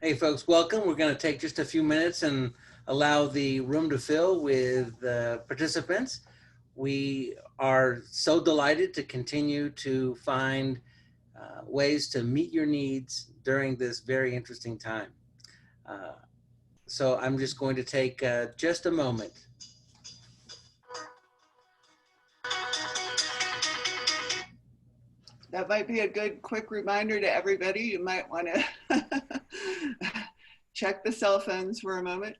Hey folks, welcome. We're going to take just a few minutes and allow the room to fill with participants. We are so delighted to continue to find ways to meet your needs during this very interesting time. Uh, so I'm just going to take just a moment. That might be a good quick reminder to everybody. You might want to check the cell phones for a moment.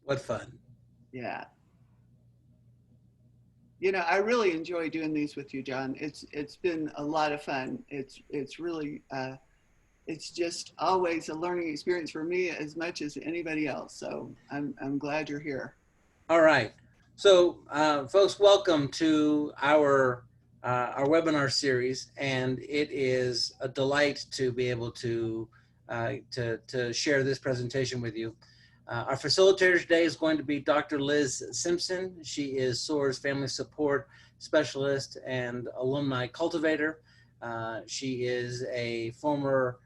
What fun. Yeah. You know, I really enjoy doing these with you, John. It's been a lot of fun. It's really it's just always a learning experience for me as much as anybody else. So I'm glad you're here. All right. So, folks, welcome to our webinar series, and it is a delight to be able to share this presentation with you. Our facilitator today is going to be Dr. Liz Simpson. She is SOAR's Family Support Specialist and Alumni Cultivator. She is a former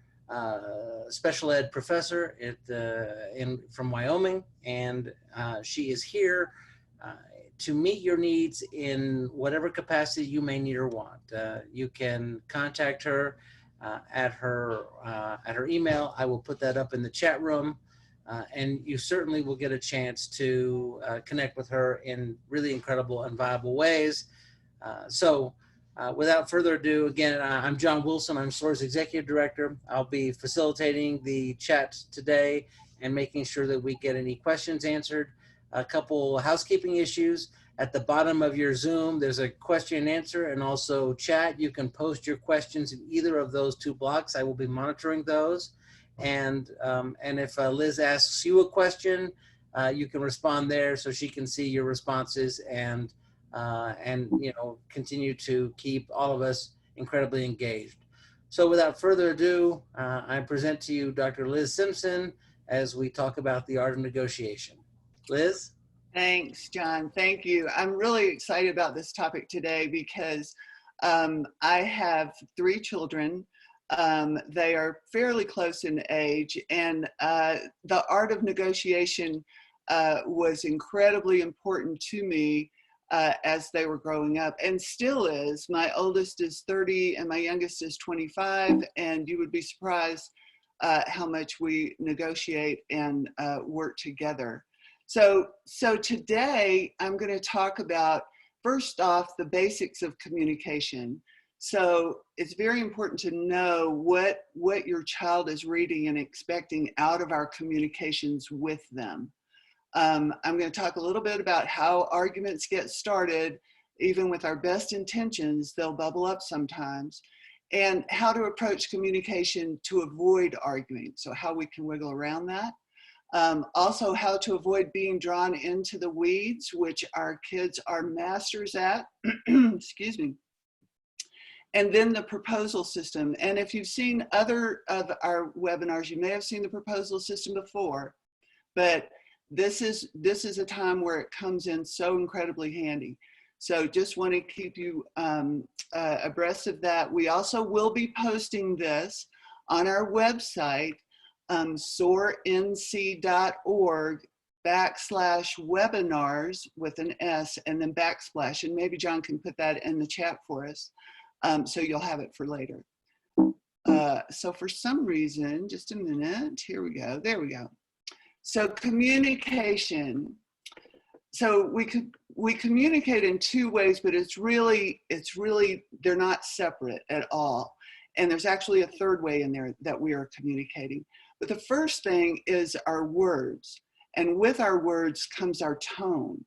special ed professor from Wyoming, and she is here to meet your needs in whatever capacity you may need or want. You can contact her at her email. I will put that up in the chat room, and you certainly will get a chance to connect with her in really incredible and viable ways. Without further ado, again, I'm John Wilson. I'm SOAR's Executive Director. I'll be facilitating the chat today and making sure that we get any questions answered. A couple housekeeping issues. At the bottom of your Zoom, there's a question and answer and also chat. You can post your questions in either of those two blocks. I will be monitoring those. And if Liz asks you a question, you can respond there so she can see your responses and continue to keep all of us incredibly engaged. So without further ado, I present to you Dr. Liz Simpson as we talk about the art of negotiation. Liz? Thanks, John. Thank you. I'm really excited about this topic today because I have 3 children. They are fairly close in age, and the art of negotiation was incredibly important to me as they were growing up, and still is. My oldest is 30 and my youngest is 25, and you would be surprised how much we negotiate and work together. So today I'm going to talk about, first off, the basics of communication. So it's very important to know what your child is reading and expecting out of our communications with them. I'm going to talk a little bit about how arguments get started. Even with our best intentions, they'll bubble up sometimes, and how to approach communication to avoid arguing. So how we can wiggle around that. Also, how to avoid being drawn into the weeds, which our kids are masters at. Excuse me. And then the proposal system. And if you've seen other of our webinars, you may have seen the proposal system before, but this is a time where it comes in so incredibly handy. So just want to keep you abreast of that. We also will be posting this on our website, soarnc.org/webinars with an S and then backslash, and maybe John can put that in the chat for us, so you'll have it for later. So for some reason, just a minute, here we go, there we go. So communication. So we communicate in 2 ways, but it's really, they're not separate at all. And there's actually a 3rd way in there that we are communicating. But the first thing is our words. And with our words comes our tone.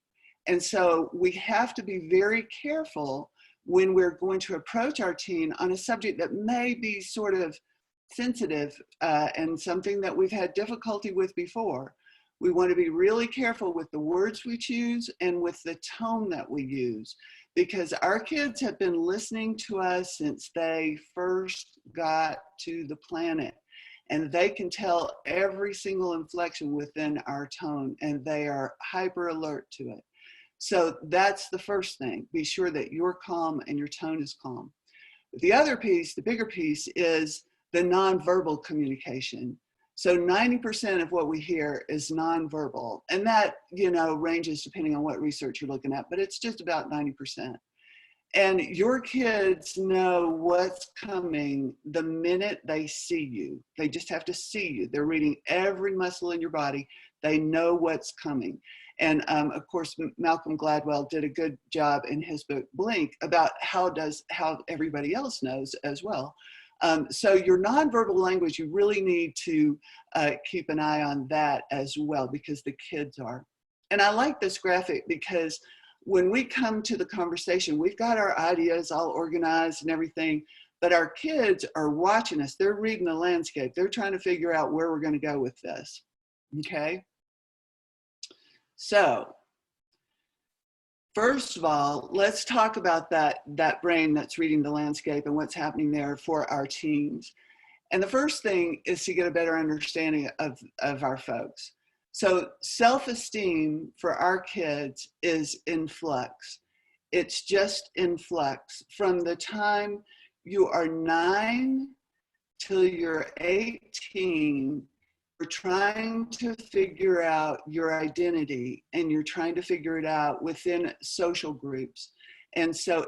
And so we have to be very careful when we're going to approach our teen on a subject that may be sort of sensitive and something that we've had difficulty with before. We want to be really careful with the words we choose and with the tone that we use, because our kids have been listening to us since they first got to the planet, and they can tell every single inflection within our tone, and they are hyper alert to it. So that's the first thing. Be sure that you're calm and your tone is calm. The other piece, the bigger piece, is the nonverbal communication. So 90% of what we hear is nonverbal. And that, ranges depending on what research you're looking at, but it's just about 90%. And your kids know what's coming the minute they see you. They just have to see you. They're reading every muscle in your body. They know what's coming. And of course, Malcolm Gladwell did a good job in his book, Blink, about how everybody else knows as well. So your nonverbal language, you really need to keep an eye on that as well, because the kids are. And I like this graphic because when we come to the conversation, we've got our ideas all organized and everything, but our kids are watching us. They're reading the landscape. They're trying to figure out where we're going to go with this. Okay. So first of all, let's talk about that brain that's reading the landscape and what's happening there for our teens. And the first thing is to get a better understanding of our folks. So self-esteem for our kids is in flux. It's just in flux. From the time you are 9 till you're 18, you're trying to figure out your identity, and you're trying to figure it out within social groups. And so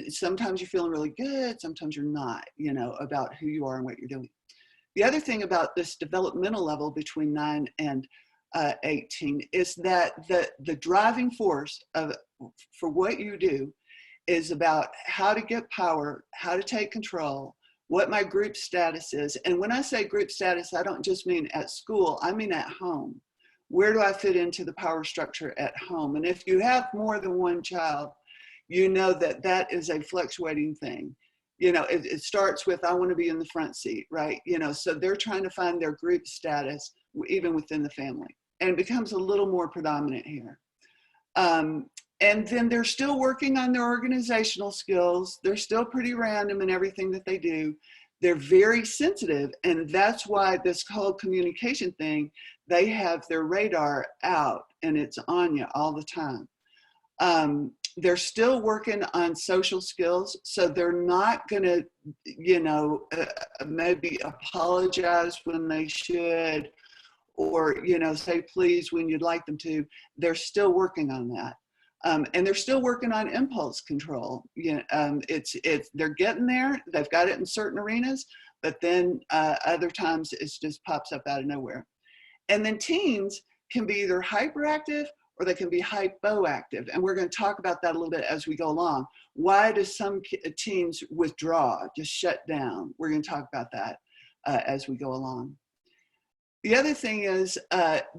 sometimes you're feeling really good, sometimes you're not, about who you are and what you're doing. The other thing about this developmental level between 9 and 18 is that the driving force for what you do is about how to get power, how to take control, what my group status is. And when I say group status, I don't just mean at school, I mean at home. Where do I fit into the power structure at home? And if you have more than one child, you know that is a fluctuating thing. It starts with, I want to be in the front seat, right? So they're trying to find their group status even within the family. And it becomes a little more predominant here. And then they're still working on their organizational skills. They're still pretty random in everything that they do. They're very sensitive. And that's why this whole communication thing, they have their radar out and it's on you all the time. They're still working on social skills. So they're not going to, maybe apologize when they should, or, say please when you'd like them to. They're still working on that. And they're still working on impulse control. They're getting there. They've got it in certain arenas, but then other times it just pops up out of nowhere. And then teens can be either hyperactive or they can be hypoactive. And we're going to talk about that a little bit as we go along. Why do some teens withdraw, just shut down? We're going to talk about that as we go along. The other thing is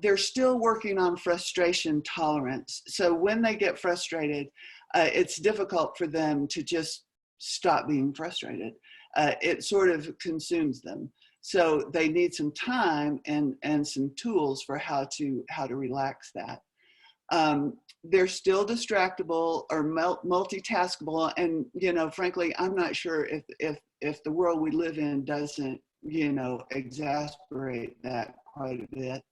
they're still working on frustration tolerance. So when they get frustrated, it's difficult for them to just stop being frustrated. It sort of consumes them. So they need some time and some tools for how to relax that. They're still distractible or multitaskable. And, frankly, I'm not sure if the world we live in doesn't, exasperate that quite a bit.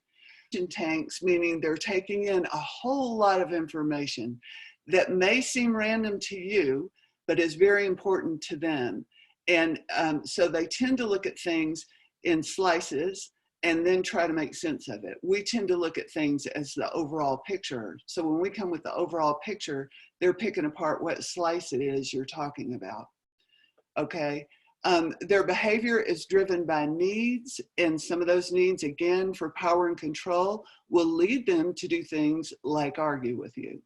Tanks, meaning they're taking in a whole lot of information that may seem random to you, but is very important to them. And so they tend to look at things in slices and then try to make sense of it. We tend to look at things as the overall picture. So when we come with the overall picture, they're picking apart what slice it is you're talking about. Okay. Their behavior is driven by needs, and some of those needs, again, for power and control, will lead them to do things like argue with you,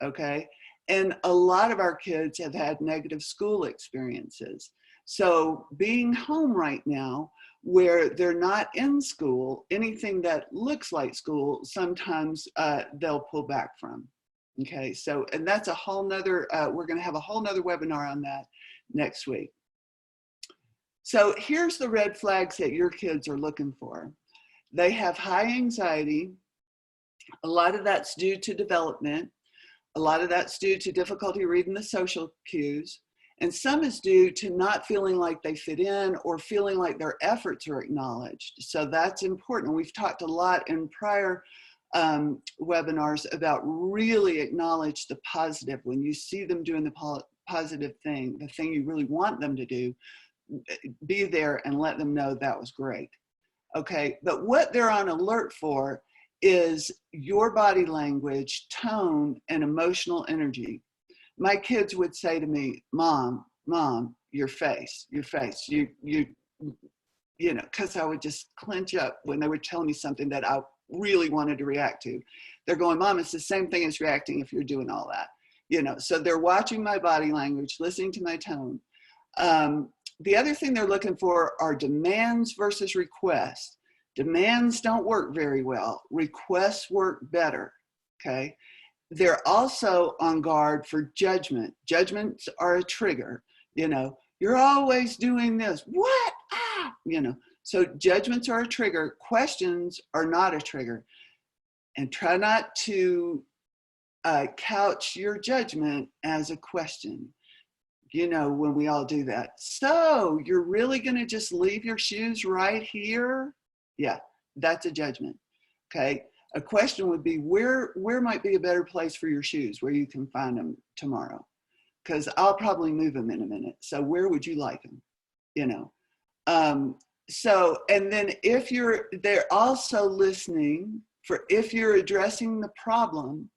okay? And a lot of our kids have had negative school experiences. So being home right now, where they're not in school, anything that looks like school, sometimes they'll pull back from, okay? So, and that's a whole nother, we're gonna have a whole nother webinar on that next week. So here's the red flags that your kids are looking for. They have high anxiety. A lot of that's due to development. A lot of that's due to difficulty reading the social cues. And some is due to not feeling like they fit in or feeling like their efforts are acknowledged. So that's important. We've talked a lot in prior webinars about really acknowledge the positive when you see them doing the positive thing, the thing you really want them to do, be there and let them know that was great. Okay, but what they're on alert for is your body language, tone, and emotional energy. My kids would say to me, Mom, your face, you know, because I would just clench up when they would tell me something that I really wanted to react to. They're going, Mom, it's the same thing as reacting if you're doing all that. You know, so they're watching my body language, listening to my tone. The other thing they're looking for are demands versus requests. Demands don't work very well. Requests work better, okay? They're also on guard for judgment. Judgments are a trigger. You know, you're always doing this. What? Ah, you know, so judgments are a trigger. Questions are not a trigger. And try not to couch your judgment as a question. You know, when we all do that. So you're really going to just leave your shoes right here? Yeah, that's a judgment. Okay. A question would be, where might be a better place for your shoes where you can find them tomorrow? Because I'll probably move them in a minute. So where would you like them? You know, so, and then if they're also listening for if you're addressing the problem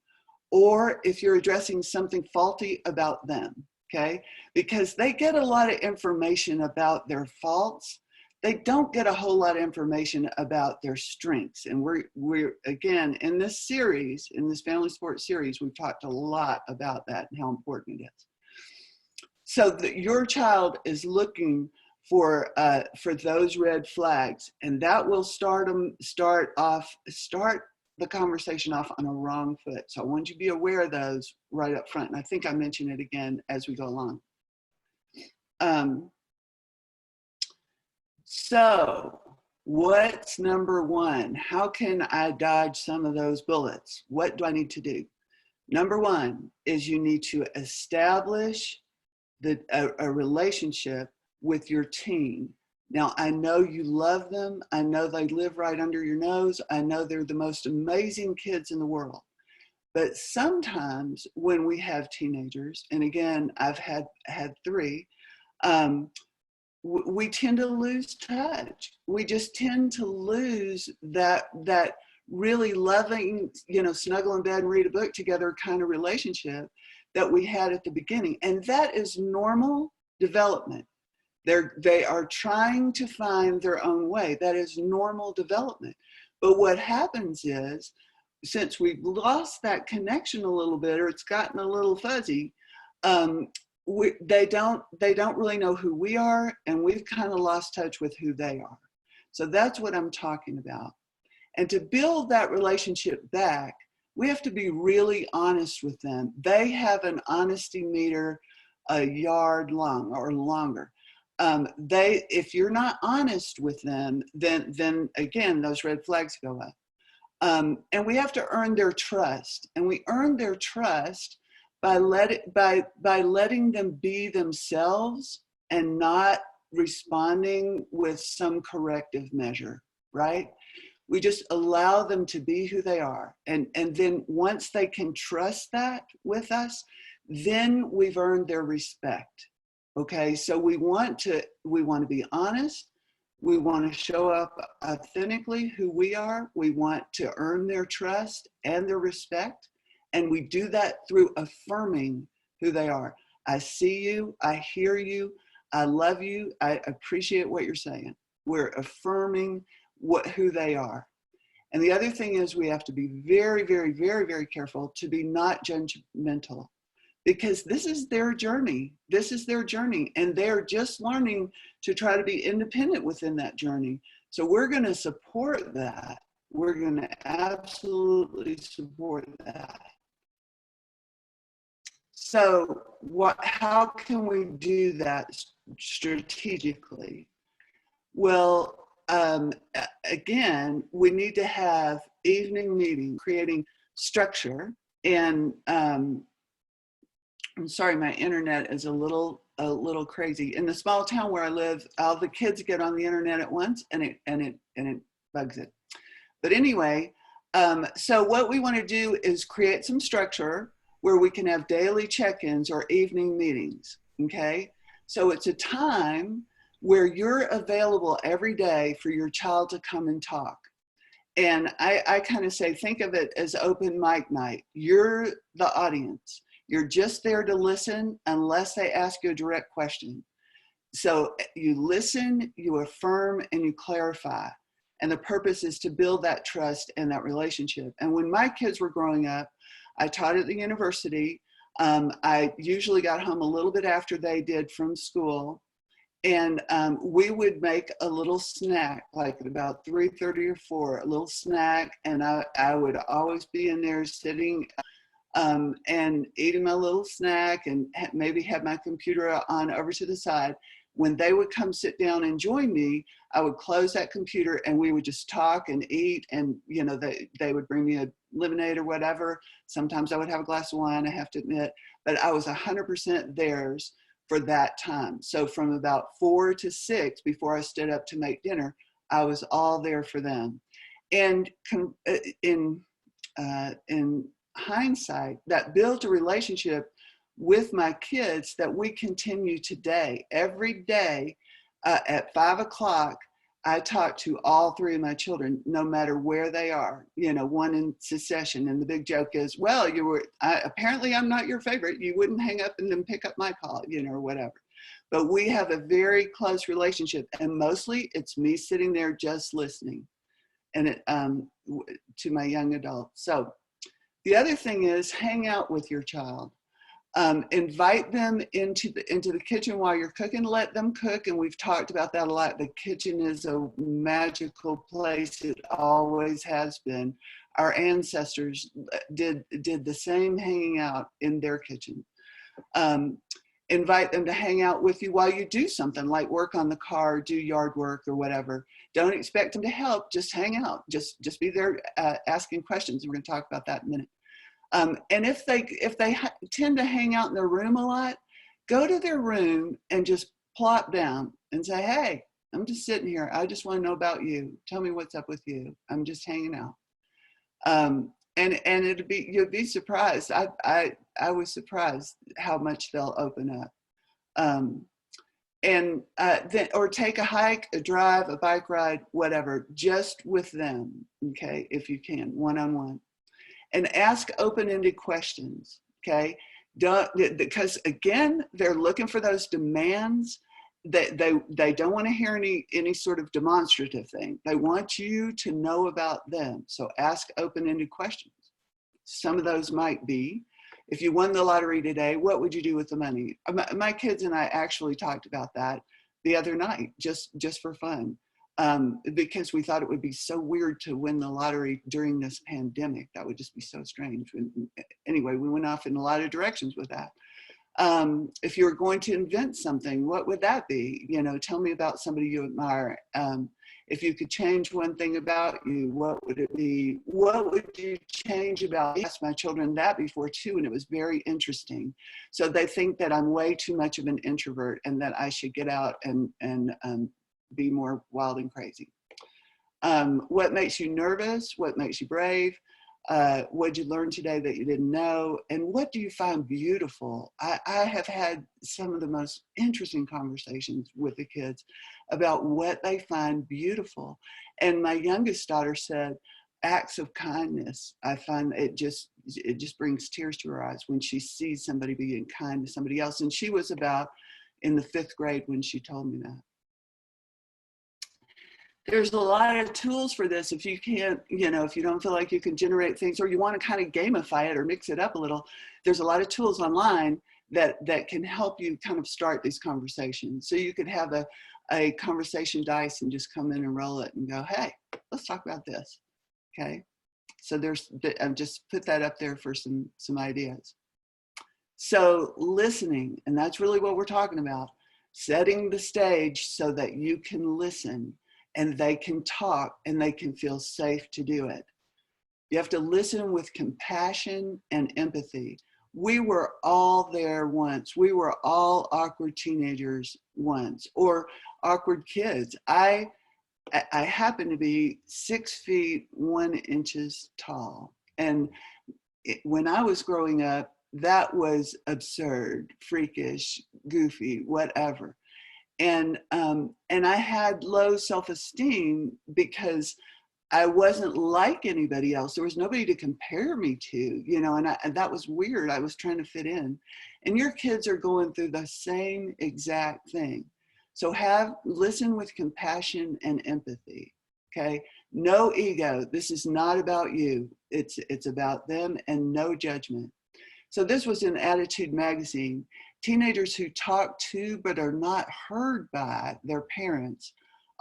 or if you're addressing something faulty about them, okay? Because they get a lot of information about their faults. They don't get a whole lot of information about their strengths. And we're again, in this series, in this family sports series, we've talked a lot about that and how important it is. So your child is looking for those red flags, and that will start the conversation off on a wrong foot. So I want you to be aware of those right up front. And I think I mentioned it again as we go along. So what's number one? How can I dodge some of those bullets? What do I need to do? Number one is you need to establish a relationship with your team. Now, I know you love them. I know they live right under your nose. I know they're the most amazing kids in the world. But sometimes when we have teenagers, and again, I've had three, we tend to lose touch. We just tend to lose that really loving, you know, snuggle in bed and read a book together kind of relationship that we had at the beginning. And that is normal development. They are trying to find their own way. That is normal development. But what happens is, since we've lost that connection a little bit, or it's gotten a little fuzzy, they don't really know who we are, and we've kind of lost touch with who they are. So that's what I'm talking about. And to build that relationship back, we have to be really honest with them. They have an honesty meter a yard long or longer. If you're not honest with them, then again, those red flags go up. And we have to earn their trust. And we earn their trust by letting them be themselves and not responding with some corrective measure, right? We just allow them to be who they are. And then once they can trust that with us, then we've earned their respect. Okay, so we want to be honest. We want to show up authentically who we are. We want to earn their trust and their respect. And we do that through affirming who they are. I see you, I hear you, I love you, I appreciate what you're saying. We're affirming who they are. And the other thing is we have to be very, very, very, very careful to be not judgmental, because this is their journey. This is their journey, and they're just learning to try to be independent within that journey. So we're going to support that. We're going to absolutely support that. So how can we do that strategically? Well, again, we need to have evening meetings, creating structure. And I'm sorry, my internet is a little crazy. In the small town where I live, all the kids get on the internet at once, and it bugs it. But anyway, so what we want to do is create some structure where we can have daily check-ins or evening meetings, okay? So it's a time where you're available every day for your child to come and talk. And I kind of say, think of it as open mic night. You're the audience. You're just there to listen unless they ask you a direct question. So you listen, you affirm, and you clarify. And the purpose is to build that trust and that relationship. And when my kids were growing up, I taught at the university. I usually got home a little bit after they did from school. And we would make a little snack, like at about 3:30 or 4, a little snack. And I would always be in there sitting and eating my little snack and maybe have my computer on over to the side. When they would come sit down and join me, I would close that computer and we would just talk and eat. And, you know, they would bring me a lemonade or whatever. Sometimes I would have a glass of wine, I have to admit, but I was 100% theirs for that time. So from about 4 to 6, before I stood up to make dinner, I was all there for them. And in hindsight, that built a relationship with my kids that we continue today. Every day at 5 o'clock, I talk to all 3 of my children, no matter where they are, you know, one in succession. And the big joke is, well, apparently I'm not your favorite. You wouldn't hang up and then pick up my call, you know, or whatever. But we have a very close relationship. And mostly it's me sitting there just listening and to my young adults. So the other thing is hang out with your child. Invite them into the kitchen while you're cooking. Let them cook, and we've talked about that a lot. The kitchen is a magical place. It always has been. Our ancestors did the same hanging out in their kitchen. Invite them to hang out with you while you do something like work on the car, do yard work or whatever. Don't expect them to help. Just hang out. Just be there asking questions. We're going to talk about that in a minute. And if they tend to hang out in their room a lot, go to their room and just plop down and say, hey, I'm just sitting here. I just want to know about you. Tell me what's up with you. I'm just hanging out. And you'll be surprised. I was surprised how much they'll open up. Or take a hike, a drive, a bike ride, whatever, just with them, okay, if you can, one-on-one. And ask open-ended questions, okay? Because again, they're looking for those demands. They don't want to hear any sort of demonstrative thing. They want you to know about them. So ask open-ended questions. Some of those might be, if you won the lottery today, what would you do with the money? My kids and I actually talked about that the other night, just for fun. Because we thought it would be so weird to win the lottery during this pandemic. That would just be so strange. Anyway, we went off in a lot of directions with that. If you were going to invent something, what would that be? You know, tell me about somebody you admire. If you could change one thing about you, what would it be? What would you change about me? I asked my children that before too, and it was very interesting. So they think that I'm way too much of an introvert and that I should get out and be more wild and crazy. What makes you nervous? What makes you brave? What did you learn today that you didn't know? And what do you find beautiful? I have had some of the most interesting conversations with the kids about what they find beautiful. And my youngest daughter said, acts of kindness. I find it just brings tears to her eyes when she sees somebody being kind to somebody else. And she was about in the 5th grade when she told me that. There's a lot of tools for this. If you can't, you know, if you don't feel like you can generate things or you want to kind of gamify it or mix it up a little, there's a lot of tools online that can help you kind of start these conversations. So you could have a conversation dice and just come in and roll it and go, hey, let's talk about this. Okay. So I've just put that up there for some ideas. So listening, and that's really what we're talking about, setting the stage so that you can listen and they can talk and they can feel safe to do it. You have to listen with compassion and empathy. We were all there once. We were all awkward teenagers once, or awkward kids. I happen to be 6 feet 1 inch tall. And when I was growing up, that was absurd, freakish, goofy, whatever. And I had low self-esteem because I wasn't like anybody else. There was nobody to compare me to, you know, and that was weird. I was trying to fit in. And your kids are going through the same exact thing. So listen with compassion and empathy, okay? No ego. This is not about you. It's about them, and no judgment. So this was in Attitude Magazine. Teenagers who talk to but are not heard by their parents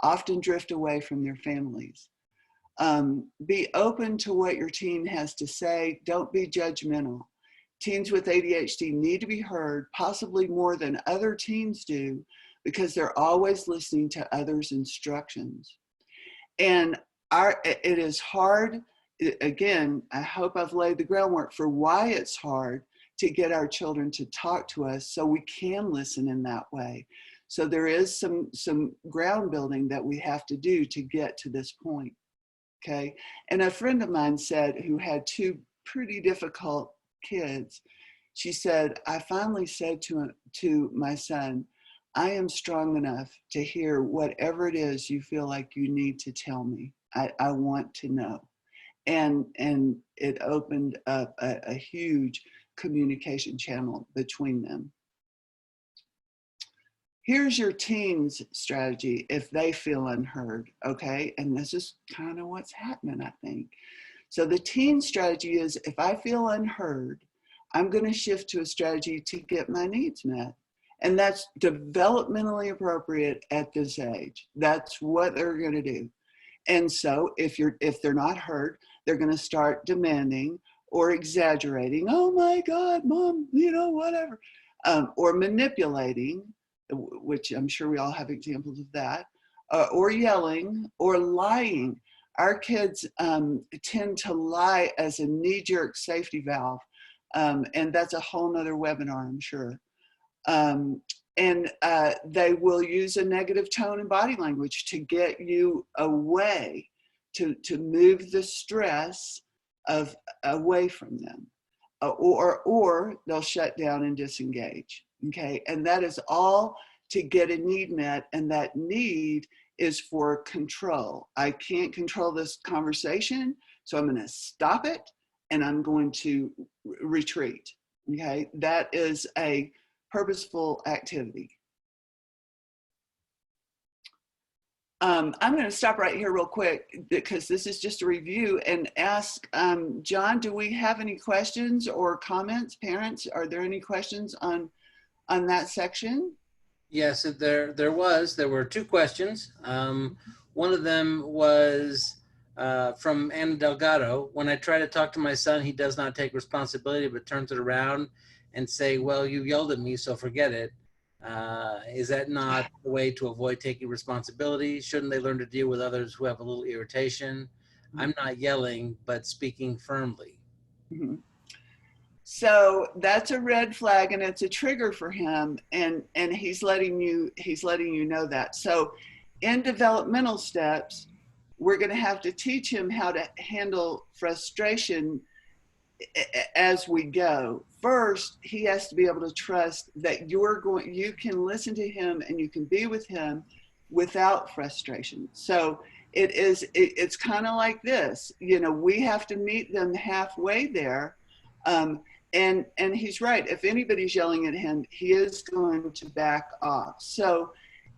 often drift away from their families. Be open to what your teen has to say. Don't be judgmental. Teens with ADHD need to be heard, possibly more than other teens do, because they're always listening to others' instructions. And it is hard. Again, I hope I've laid the groundwork for why it's hard to get our children to talk to us so we can listen in that way. So there is some ground building that we have to do to get to this point. Okay. And a friend of mine said, who had two pretty difficult kids, she said, I finally said to my son, I am strong enough to hear whatever it is you feel like you need to tell me. I want to know. And it opened up a huge communication channel between them. Here's your teens strategy if they feel unheard, okay? And this is kind of what's happening, I think. So the teen strategy is, if I feel unheard, I'm going to shift to a strategy to get my needs met. And that's developmentally appropriate at this age. That's what they're going to do. And so if they're not heard, they're going to start demanding or exaggerating. Oh my God, Mom, you know, whatever. Or manipulating, which I'm sure we all have examples of that, or yelling or lying. Our kids tend to lie as a knee-jerk safety valve. And that's a whole nother webinar, I'm sure. And they will use a negative tone and body language to get you away, to move the stress away from them. Or they'll shut down and disengage, okay? And that is all to get a need met, and that need is for control. I can't control this conversation, so I'm gonna stop it, and I'm going to retreat, okay? That is a purposeful activity. I'm going to stop right here real quick because this is just a review, and ask John, do we have any questions or comments? Parents, are there any questions on that section? Yes, there were two questions. One of them was from Anna Delgado. When I try to talk to my son, he does not take responsibility, but turns it around and say, well, you yelled at me, so forget it. Is that not the way to avoid taking responsibility? Shouldn't they learn to deal with others who have a little irritation? I'm not yelling, but speaking firmly. Mm-hmm. So that's a red flag, and it's a trigger for him, and he's letting you know that. So in developmental steps, we're going to have to teach him how to handle frustration as we go. First, he has to be able to trust that you can listen to him and you can be with him without frustration. So it's kind of like this, you know, we have to meet them halfway there. And he's right. If anybody's yelling at him, he is going to back off. So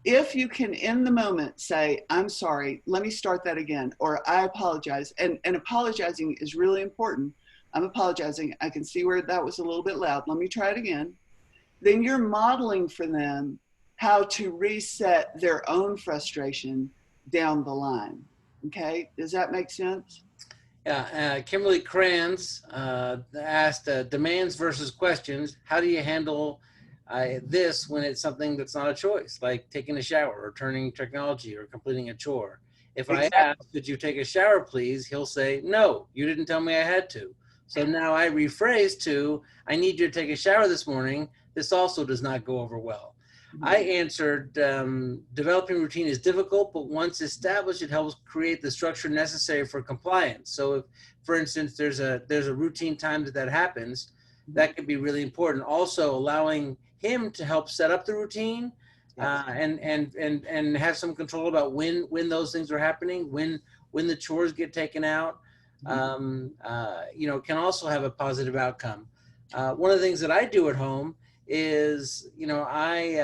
if you can, in the moment, say, I'm sorry, let me start that again, or I apologize. And apologizing is really important. I'm apologizing. I can see where that was a little bit loud. Let me try it again. Then you're modeling for them how to reset their own frustration down the line. Okay, does that make sense? Yeah, Kimberly Kranz asked demands versus questions. How do you handle this when it's something that's not a choice, like taking a shower or turning technology or completing a chore? If I ask, could you take a shower, please? He'll say, no, you didn't tell me I had to. So now I rephrase to, I need you to take a shower this morning. This also does not go over well. Mm-hmm. I answered, developing routine is difficult, but once established, it helps create the structure necessary for compliance. So if, for instance, there's a routine time that happens, that could be really important. Also, allowing him to help set up the routine, Yes. and have some control about when those things are happening, when the chores get taken out, can also have a positive outcome. One of the things that I do at home is, I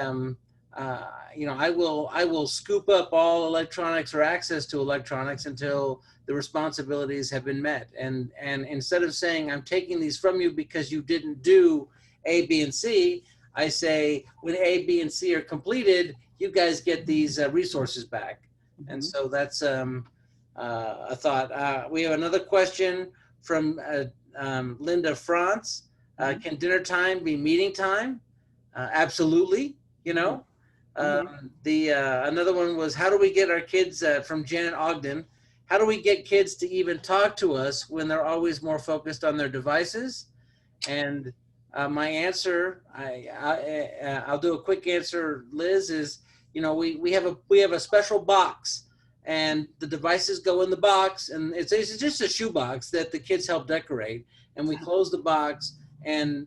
will scoop up all electronics or access to electronics until the responsibilities have been met. And instead of saying, I'm taking these from you because you didn't do A, B, and C, I say, when A, B, and C are completed, you guys get these resources back. And so that's a thought. We have another question from Linda France. Can dinner time be meeting time? Absolutely. Another one was, how do we get our kids, from Janet Ogden, how do we get kids to even talk to us when they're always more focused on their devices? And my answer, I'll do a quick answer, Liz, is, we have a special box, and the devices go in the box, and it's just a shoebox that the kids help decorate, and we close the box, and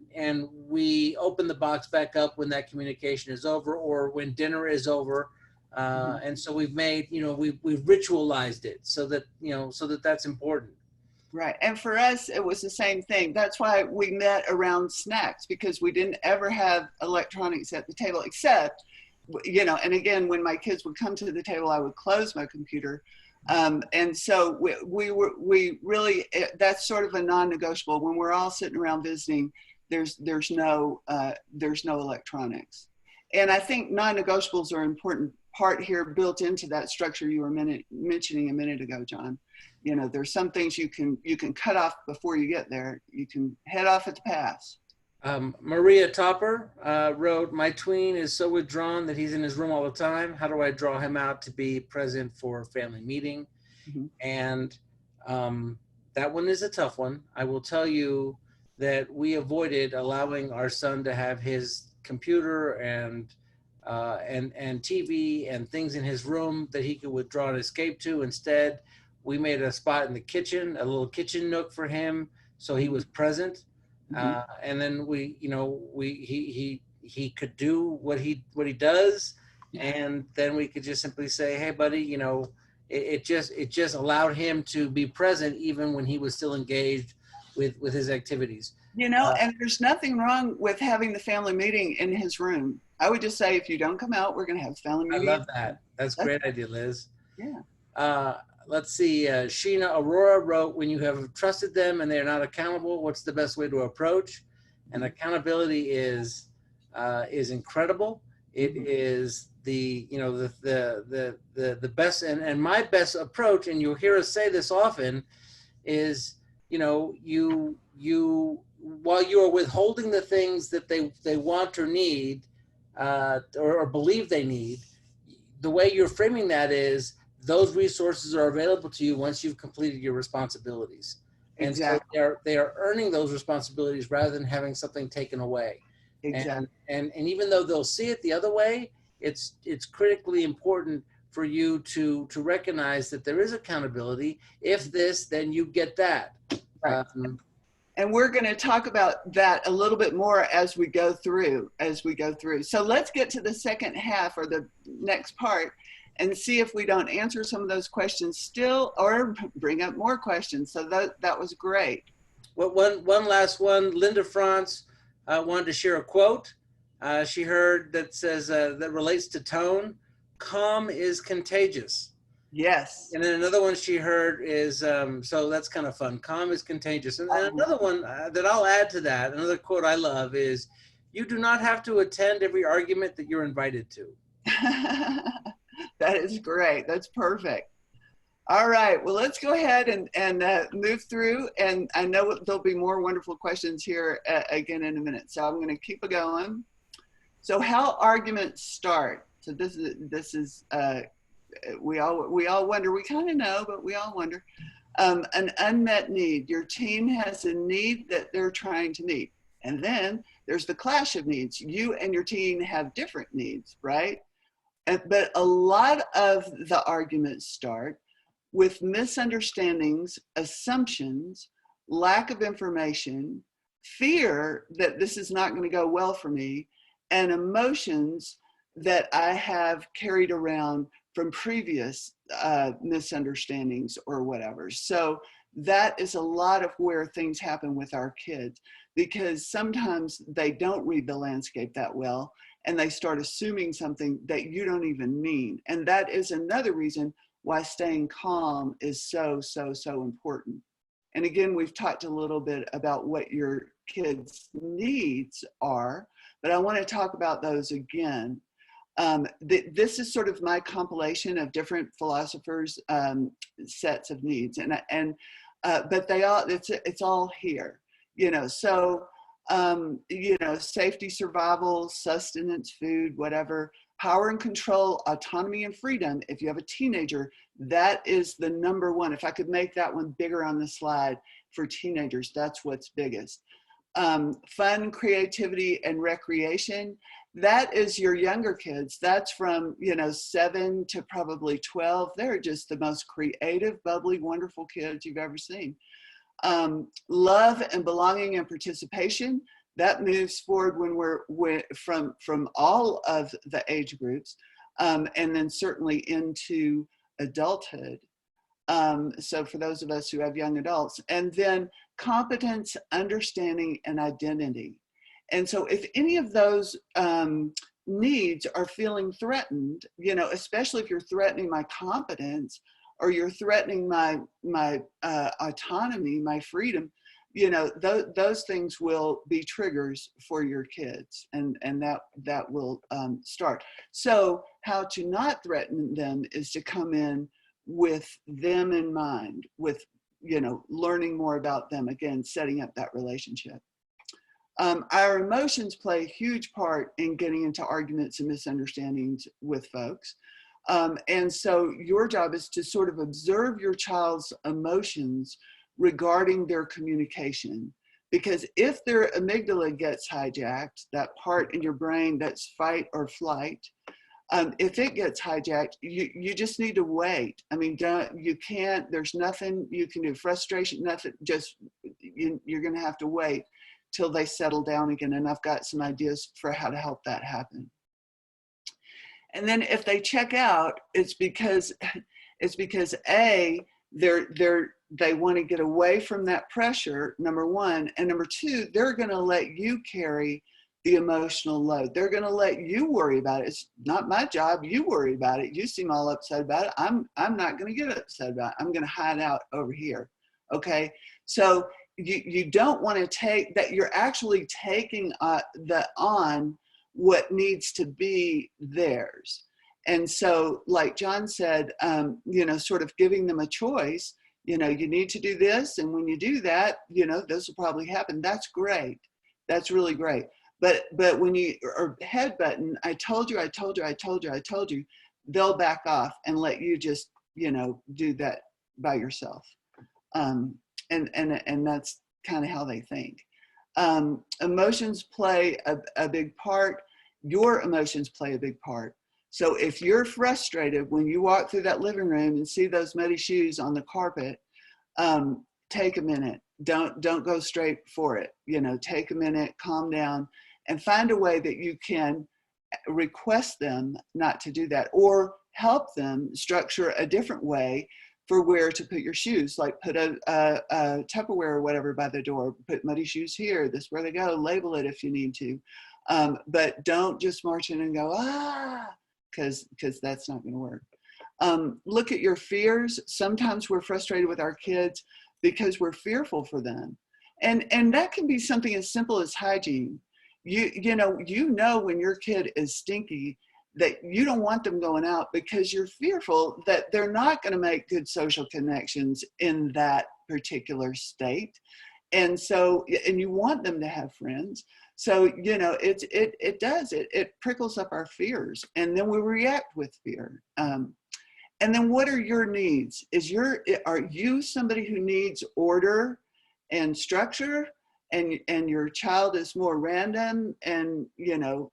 we open the box back up when that communication is over or when dinner is over. And so we've made, we've ritualized it so that that's important. Right. And for us, it was the same thing. That's why we met around snacks, because we didn't ever have electronics at the table, except, and again, when my kids would come to the table, I would close my computer. And so we really, that's sort of a non-negotiable. When we're all sitting around visiting, there's no electronics. And I think non-negotiables are an important part here, built into that structure you were mentioning a minute ago, John. There's some things you can cut off before you get there. You can head off at the pass. Maria Topper wrote, my tween is so withdrawn that he's in his room all the time. How do I draw him out to be present for a family meeting? And that one is a tough one. I will tell you that we avoided allowing our son to have his computer and TV and things in his room that he could withdraw and escape to. Instead, we made a spot in the kitchen, a little kitchen nook for him, so he was present. And then he could do what he does, and then we could just simply say, hey buddy, it just allowed him to be present even when he was still engaged with his activities. And there's nothing wrong with having the family meeting in his room. I would just say, if you don't come out, we're going to have family meeting. I love that. That's a great idea, Liz. Yeah. Let's see. Sheena Aurora wrote, when you have trusted them and they're not accountable, what's the best way to approach? And accountability is incredible. It is the best, and my best approach, and you'll hear us say this often, is, you while you are withholding the things that they want or need, or believe they need, the way you're framing that is, those resources are available to you once you've completed your responsibilities. And exactly. So they are earning those responsibilities rather than having something taken away. Exactly. And even though they'll see it the other way, it's critically important for you to recognize that there is accountability. If this, then you get that. Right. And we're going to talk about that a little bit more as we go through. So let's get to the second half, or the next part, and see if we don't answer some of those questions still, or bring up more questions. So that was great. Well, one last one. Linda France wanted to share a quote she heard that says, that relates to tone. Calm is contagious. Yes. And then another one she heard is, so that's kind of fun. Calm is contagious. And another one that I'll add to that, another quote I love is, you do not have to attend every argument that you're invited to. That is great. That's perfect. All right. Well, let's go ahead and move through. And I know there'll be more wonderful questions here again in a minute. So I'm going to keep it going. So how arguments start. So this is we all wonder. We kind of know, but we all wonder. An unmet need. Your team has a need that they're trying to meet. And then there's the clash of needs. You and your team have different needs, right? But a lot of the arguments start with misunderstandings, assumptions, lack of information, fear that this is not going to go well for me, and emotions that I have carried around from previous misunderstandings or whatever. So that is a lot of where things happen with our kids, because sometimes they don't read the landscape that well and they start assuming something that you don't even mean. And that is another reason why staying calm is so, so, so important. And again, we've talked a little bit about what your kids' needs are, but I want to talk about those again. This is sort of my compilation of different philosophers' sets of needs, but they all, it's all here, you know. So you know, safety, survival, sustenance, food, whatever, power and control, autonomy and freedom. If you have a teenager, that is the number one. If I could make that one bigger on the slide for teenagers, that's what's biggest. Fun, creativity, and recreation. That is your younger kids. That's from, you know, 7 to probably 12. They're just the most creative, bubbly, wonderful kids you've ever seen. Love and belonging and participation. That moves forward when we're from all of the age groups, and then certainly into adulthood. So for those of us who have young adults, and then competence, understanding, and identity. And so if any of those needs are feeling threatened, you know, especially if you're threatening my competence, or you're threatening my autonomy, my freedom, you know, those things will be triggers for your kids, and that will start. So how to not threaten them is to come in with them in mind, with, you know, learning more about them, again, setting up that relationship. Our emotions play a huge part in getting into arguments and misunderstandings with folks. And so your job is to sort of observe your child's emotions regarding their communication. Because if their amygdala gets hijacked, that part in your brain that's fight or flight, if it gets hijacked, you just need to wait. I mean, you can't, there's nothing you can do. Frustration, nothing, just, you're gonna have to wait till they settle down again. And I've got some ideas for how to help that happen. And then if they check out, it's because A, they want to get away from that pressure, number one, and number two, they're going to let you carry the emotional load. They're going to let you worry about it. It's not my job. You worry about it. You seem all upset about it. I'm not going to get upset about it. I'm going to hide out over here. Okay. So you don't want to take that. You're actually taking on what needs to be theirs. And so, like John said, you know, sort of giving them a choice, you know, you need to do this. And when you do that, you know, this will probably happen. That's great. That's really great. But when you are headbutting, I told you, they'll back off and let you just, you know, do that by yourself. And that's kind of how they think. Emotions play a big part. Your emotions play a big part. So if you're frustrated when you walk through that living room and see those muddy shoes on the carpet, take a minute. Don't go straight for it. You know, take a minute, calm down, and find a way that you can request them not to do that, or help them structure a different way for where to put your shoes, like put a Tupperware or whatever by the door, put muddy shoes here, this is where they go, label it if you need to. But don't just march in and go, because that's not going to work. Look at your fears. Sometimes we're frustrated with our kids because we're fearful for them. And that can be something as simple as hygiene. You know when your kid is stinky, that you don't want them going out because you're fearful that they're not going to make good social connections in that particular state. And so, and you want them to have friends. So, you know, it prickles up our fears, and then we react with fear. And then what are your needs? Are you somebody who needs order and structure, and your child is more random and, you know,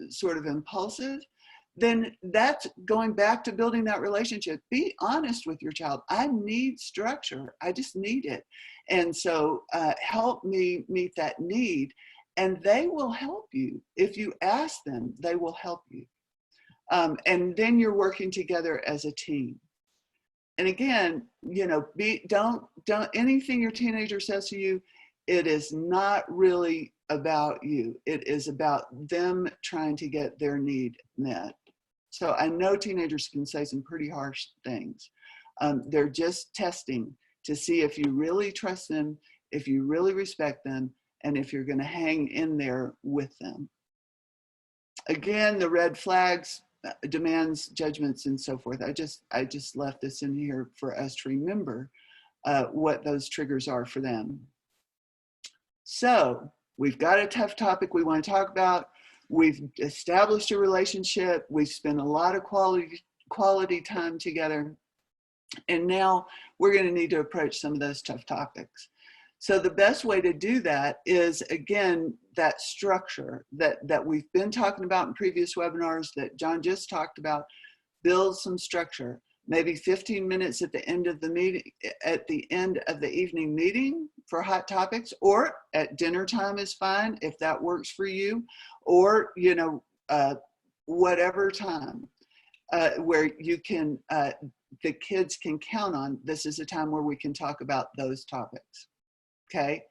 sort of impulsive? then that's going back to building that relationship. Be honest with your child. I need structure. I just need it. And so help me meet that need. And they will help you. If you ask them, they will help you. And then you're working together as a team. And again, you know, don't anything your teenager says to you, it is not really about you. It is about them trying to get their need met. So I know teenagers can say some pretty harsh things. They're just testing to see if you really trust them, if you really respect them, and if you're going to hang in there with them. Again, the red flags, demands, judgments, and so forth. I just left this in here for us to remember what those triggers are for them. So we've got a tough topic we want to talk about. We've established a relationship. We've spent a lot of quality time together. And now we're going to need to approach some of those tough topics. So the best way to do that is, again, that structure that we've been talking about in previous webinars that John just talked about. Build some structure. Maybe 15 minutes at the end of the meeting, at the end of the evening meeting for hot topics, or at dinner time is fine if that works for you, or, you know, whatever time where you can, the kids can count on, this is a time where we can talk about those topics. Okay.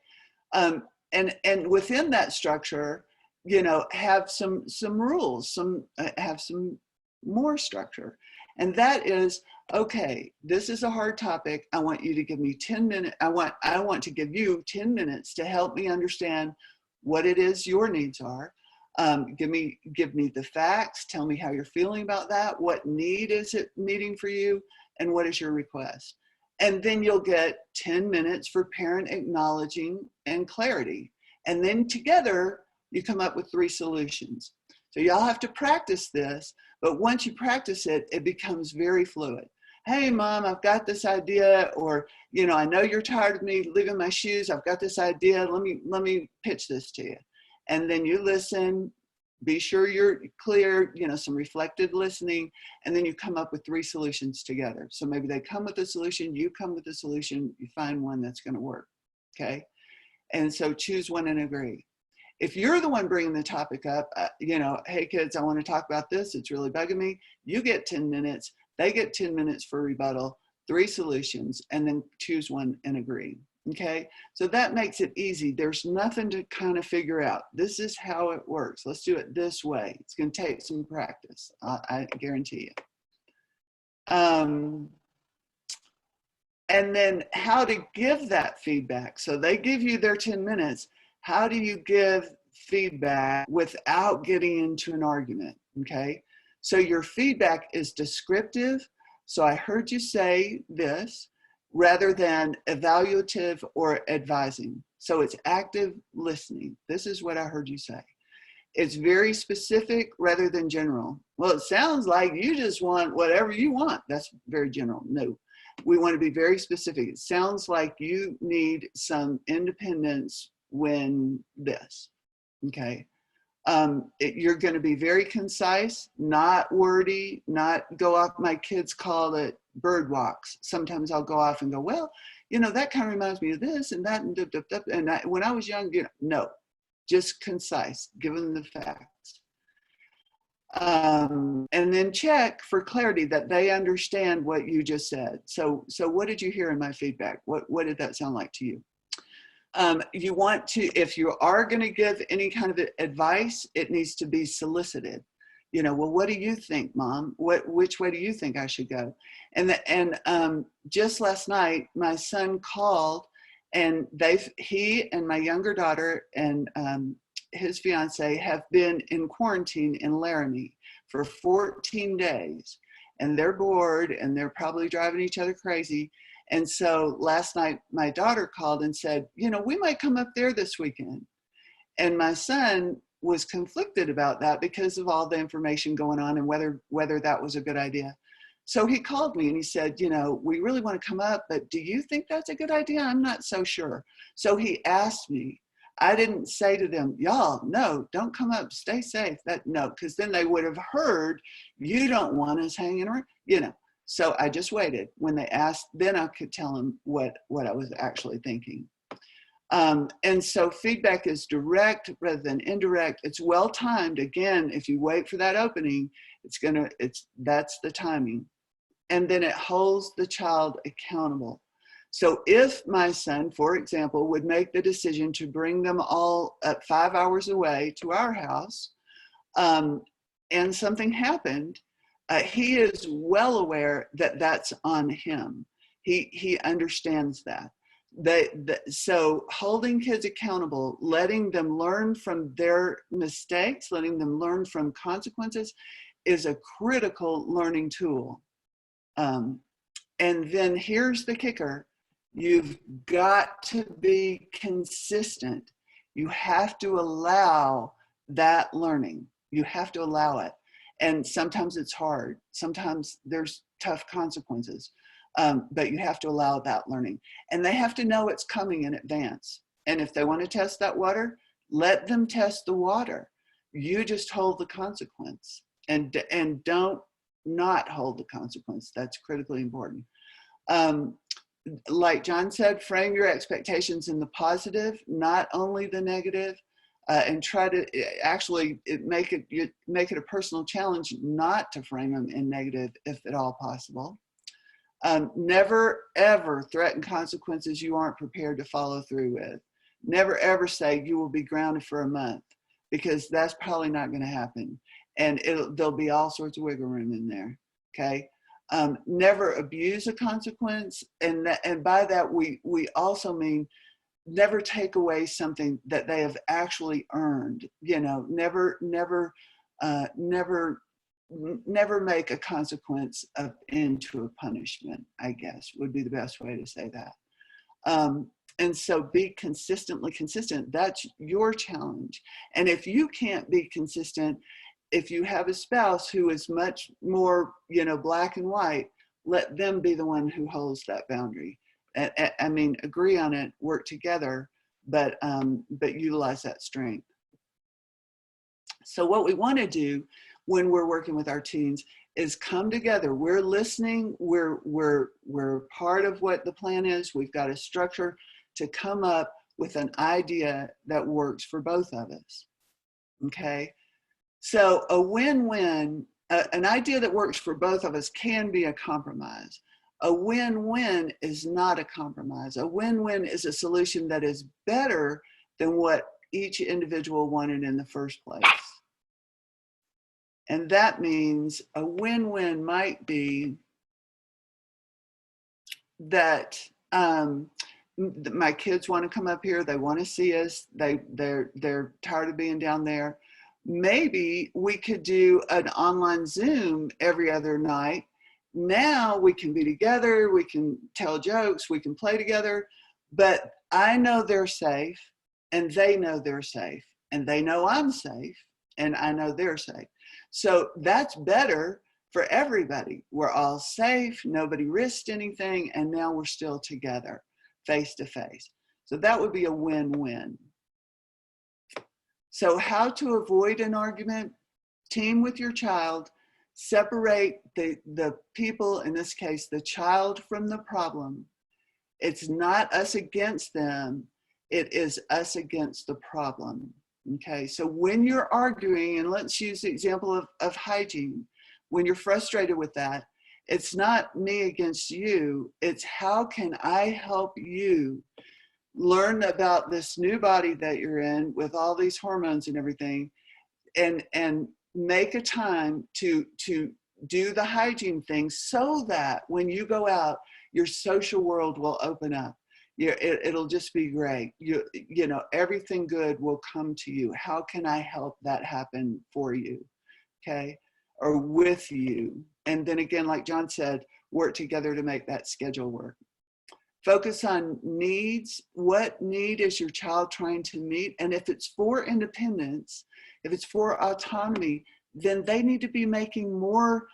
And within that structure, you know, have some rules, have some more structure. And that is, okay, this is a hard topic. I want you to give me 10 minutes. I want to give you 10 minutes to help me understand what it is your needs are. Give me the facts. Tell me how you're feeling about that. What need is it meeting for you? And what is your request? And then you'll get 10 minutes for parent acknowledging and clarity. And then together, you come up with 3 solutions. So y'all have to practice this, but once you practice it, it becomes very fluid. Hey, Mom, I've got this idea, or, you know, I know you're tired of me leaving my shoes. I've got this idea. Let me pitch this to you. And then you listen, be sure you're clear, you know, some reflective listening, and then you come up with 3 solutions together. So maybe they come with a solution, you come with a solution, you find one that's going to work. Okay. And so choose one and agree. If you're the one bringing the topic up, you know, hey kids, I want to talk about this. It's really bugging me. You get 10 minutes. They get 10 minutes for rebuttal, 3 solutions, and then choose one and agree. Okay. So that makes it easy. There's nothing to kind of figure out. This is how it works. Let's do it this way. It's going to take some practice. I guarantee you. And then how to give that feedback. So they give you their 10 minutes. How do you give feedback without getting into an argument? Okay. So your feedback is descriptive. So I heard you say this, rather than evaluative or advising. So it's active listening. This is what I heard you say. It's very specific rather than general. Well, it sounds like you just want whatever you want. That's very general. No, we want to be very specific. It sounds like you need some independence when this, okay? You're going to be very concise, not wordy, not go off. My kids call it bird walks. Sometimes I'll go off and go, well, you know, that kind of reminds me of this and that. And when I was young, you know, no, just concise, give them the facts. And then check for clarity that they understand what you just said. So what did you hear in my feedback? What did that sound like to you? You want to, if you are going to give any kind of advice, it needs to be solicited. You know, well, what do you think, Mom? Which way do you think I should go? And just last night, my son called, and he and my younger daughter and his fiance have been in quarantine in Laramie for 14 days, and they're bored, and they're probably driving each other crazy. And so last night, my daughter called and said, you know, we might come up there this weekend. And my son was conflicted about that because of all the information going on and whether that was a good idea. So he called me and he said, you know, we really want to come up, but do you think that's a good idea? I'm not so sure. So he asked me. I didn't say to them, y'all, no, don't come up, stay safe. No, because then they would have heard, you don't want us hanging around, you know. So I just waited. When they asked, then I could tell them what I was actually thinking. And so feedback is direct rather than indirect. It's well timed. Again, if you wait for that opening, that's the timing. And then it holds the child accountable. So if my son, for example, would make the decision to bring them all at 5 hours away to our house, and something happened, he is well aware that that's on him. He understands that. So holding kids accountable, letting them learn from their mistakes, letting them learn from consequences is a critical learning tool. And then here's the kicker. You've got to be consistent. You have to allow that learning. You have to allow it. And sometimes it's hard. Sometimes there's tough consequences. But you have to allow that learning. And they have to know it's coming in advance. And if they want to test that water, let them test the water. You just hold the consequence. And don't not hold the consequence. That's critically important. Like John said, frame your expectations in the positive, not only the negative, and try to actually make it a personal challenge not to frame them in negative if at all possible. Never ever threaten consequences you aren't prepared to follow through with. Never ever say you will be grounded for a month, because that's probably not going to happen. And there'll be all sorts of wiggle room in there. Okay. Never abuse a consequence. And by that, we also mean never take away something that they have actually earned. You know, never make a consequence into a punishment, I guess, would be the best way to say that. And so be consistently consistent. That's your challenge. And if you can't be consistent, if you have a spouse who is much more, black and white, let them be the one who holds that boundary. I mean, agree on it, work together, but utilize that strength. So what we want to do when we're working with our teens is come together. We're listening. We're part of what the plan is. We've got a structure to come up with an idea that works for both of us. Okay. So a win-win, an idea that works for both of us can be a compromise. A win-win is not a compromise. A win-win is a solution that is better than what each individual wanted in the first place. And that means a win-win might be that my kids want to come up here. They want to see us. They're tired of being down there. Maybe we could do an online Zoom every other night. Now we can be together. We can tell jokes. We can play together. But I know they're safe, and they know they're safe, and they know I'm safe, and I know they're safe. So that's better for everybody. We're all safe. Nobody risked anything. And now we're still together face to face. So that would be a win-win. So how to avoid an argument? Team with your child. Separate the people, in this case, the child from the problem. It's not us against them. It is us against the problem. Okay, so when you're arguing, and let's use the example of hygiene, when you're frustrated with that, it's not me against you, it's how can I help you learn about this new body that you're in with all these hormones and everything, and make a time to do the hygiene thing so that when you go out, your social world will open up. It'll just be great. You know, everything good will come to you. How can I help that happen for you? Okay, or with you. And then again, like John said, work together to make that schedule work. Focus on needs. What need is your child trying to meet? And if it's for independence, if it's for autonomy, then they need to be making more,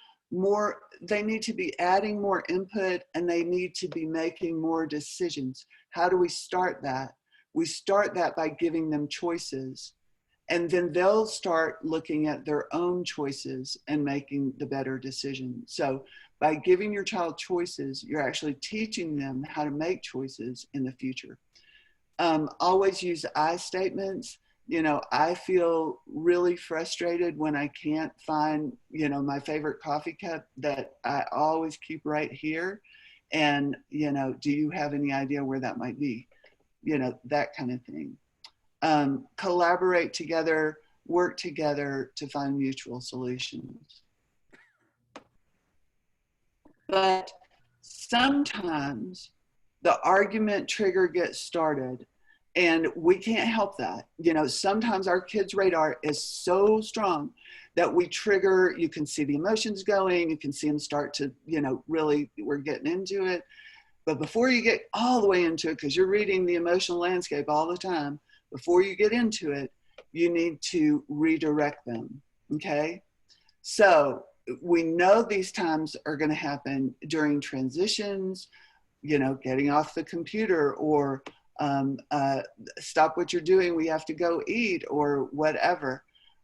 they need to be adding more input, and they need to be making more decisions. How do we start that? We start that by giving them choices, and then they'll start looking at their own choices and making the better decision. So by giving your child choices, you're actually teaching them how to make choices in the future. Always use I statements. You know, I feel really frustrated when I can't find, you know, my favorite coffee cup that I always keep right here. And, you know, do you have any idea where that might be? You know, that kind of thing. Collaborate together, work together to find mutual solutions. But sometimes the argument trigger gets started, and we can't help that. You know, sometimes our kids' radar is so strong that we trigger, you can see the emotions going, you can see them start to, you know, really, we're getting into it. But before you get all the way into it, because you're reading the emotional landscape all the time, before you get into it, you need to redirect them, okay? So we know these times are going to happen during transitions, you know, getting off the computer, or stop what you're doing, we have to go eat, or whatever.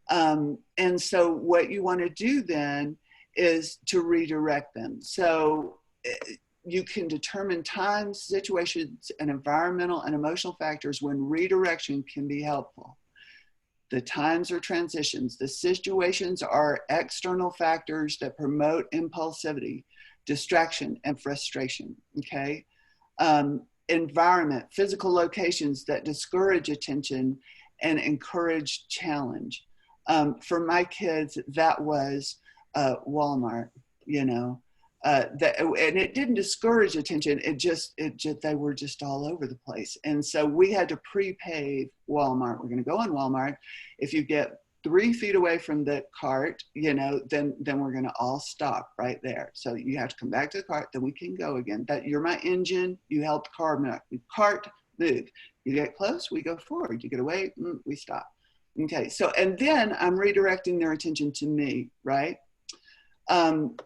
And so what you want to do then is to redirect them. So you can determine times, situations, and environmental and emotional factors when redirection can be helpful. The times are transitions. The situations are external factors that promote impulsivity, distraction, and frustration, okay? Environment, physical locations that discourage attention and encourage challenge. For my kids, that was Walmart, you know. And it didn't discourage attention. It just, they were just all over the place. And so we had to pre-pave Walmart. We're going to go in Walmart. If you get 3 feet away from the cart, you know, then we're going to all stop right there. So you have to come back to the cart, then we can go again. That you're my engine. You help the car move. Cart, move. You get close, we go forward. You get away, we stop. Okay. So, and then I'm redirecting their attention to me, right? And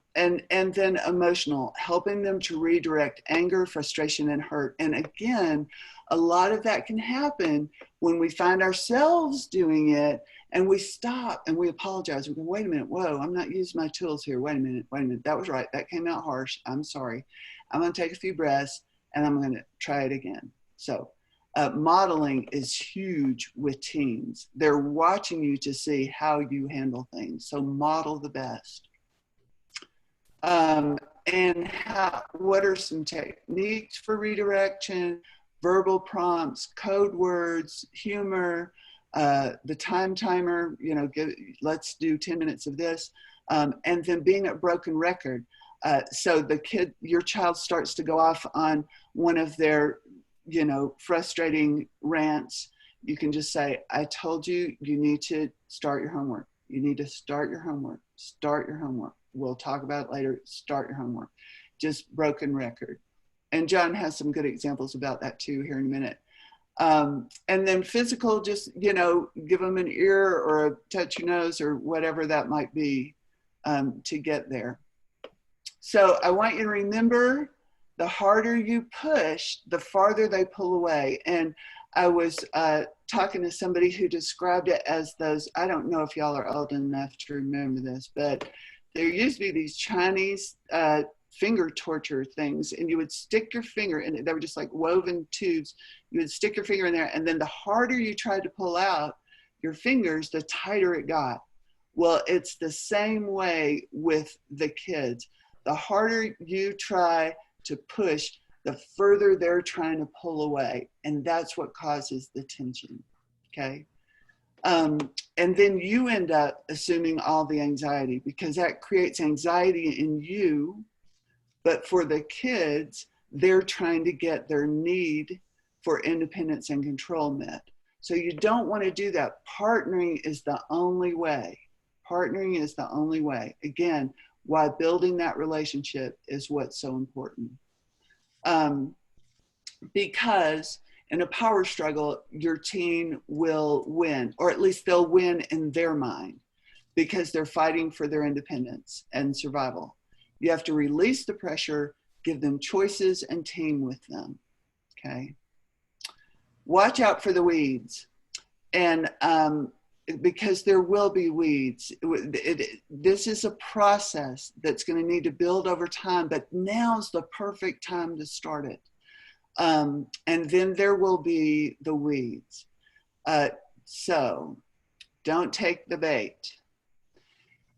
then emotional, helping them to redirect anger, frustration, and hurt. And again, a lot of that can happen when we find ourselves doing it and we stop and we apologize. We go, wait a minute, whoa, I'm not using my tools here. Wait a minute, that was right. That came out harsh. I'm sorry. I'm going to take a few breaths and I'm going to try it again. So modeling is huge with teens. They're watching you to see how you handle things. So model the best. And what are some techniques for redirection? Verbal prompts, code words, humor, the time timer, you know, let's do 10 minutes of this. And then being a broken record. So your child starts to go off on one of their, you know, frustrating rants. You can just say, I told you, you need to start your homework. You need to start your homework. Start your homework. We'll talk about it later. Start your homework. Just broken record. And John has some good examples about that too here in a minute. And then physical, just, you know, give them an ear or a touch your nose or whatever that might be to get there. So I want you to remember, the harder you push, the farther they pull away. And I was talking to somebody who described it as those, I don't know if y'all are old enough to remember this, but there used to be these Chinese finger torture things, and you would stick your finger in it. They were just like woven tubes. You would stick your finger in there, and then the harder you tried to pull out your fingers, the tighter it got. Well, it's the same way with the kids. The harder you try to push, the further they're trying to pull away, and that's what causes the tension, okay? And then you end up assuming all the anxiety, because that creates anxiety in you. But for the kids, they're trying to get their need for independence and control met. So you don't want to do that. Partnering is the only way. Partnering is the only way. Again, why building that relationship is what's so important. Because in a power struggle, your teen will win, or at least they'll win in their mind, because they're fighting for their independence and survival. You have to release the pressure, give them choices, and team with them, okay? watch out for the weeds. And because there will be weeds. This is a process that's going to need to build over time, but now's the perfect time to start it. And then there will be the weeds. So don't take the bait.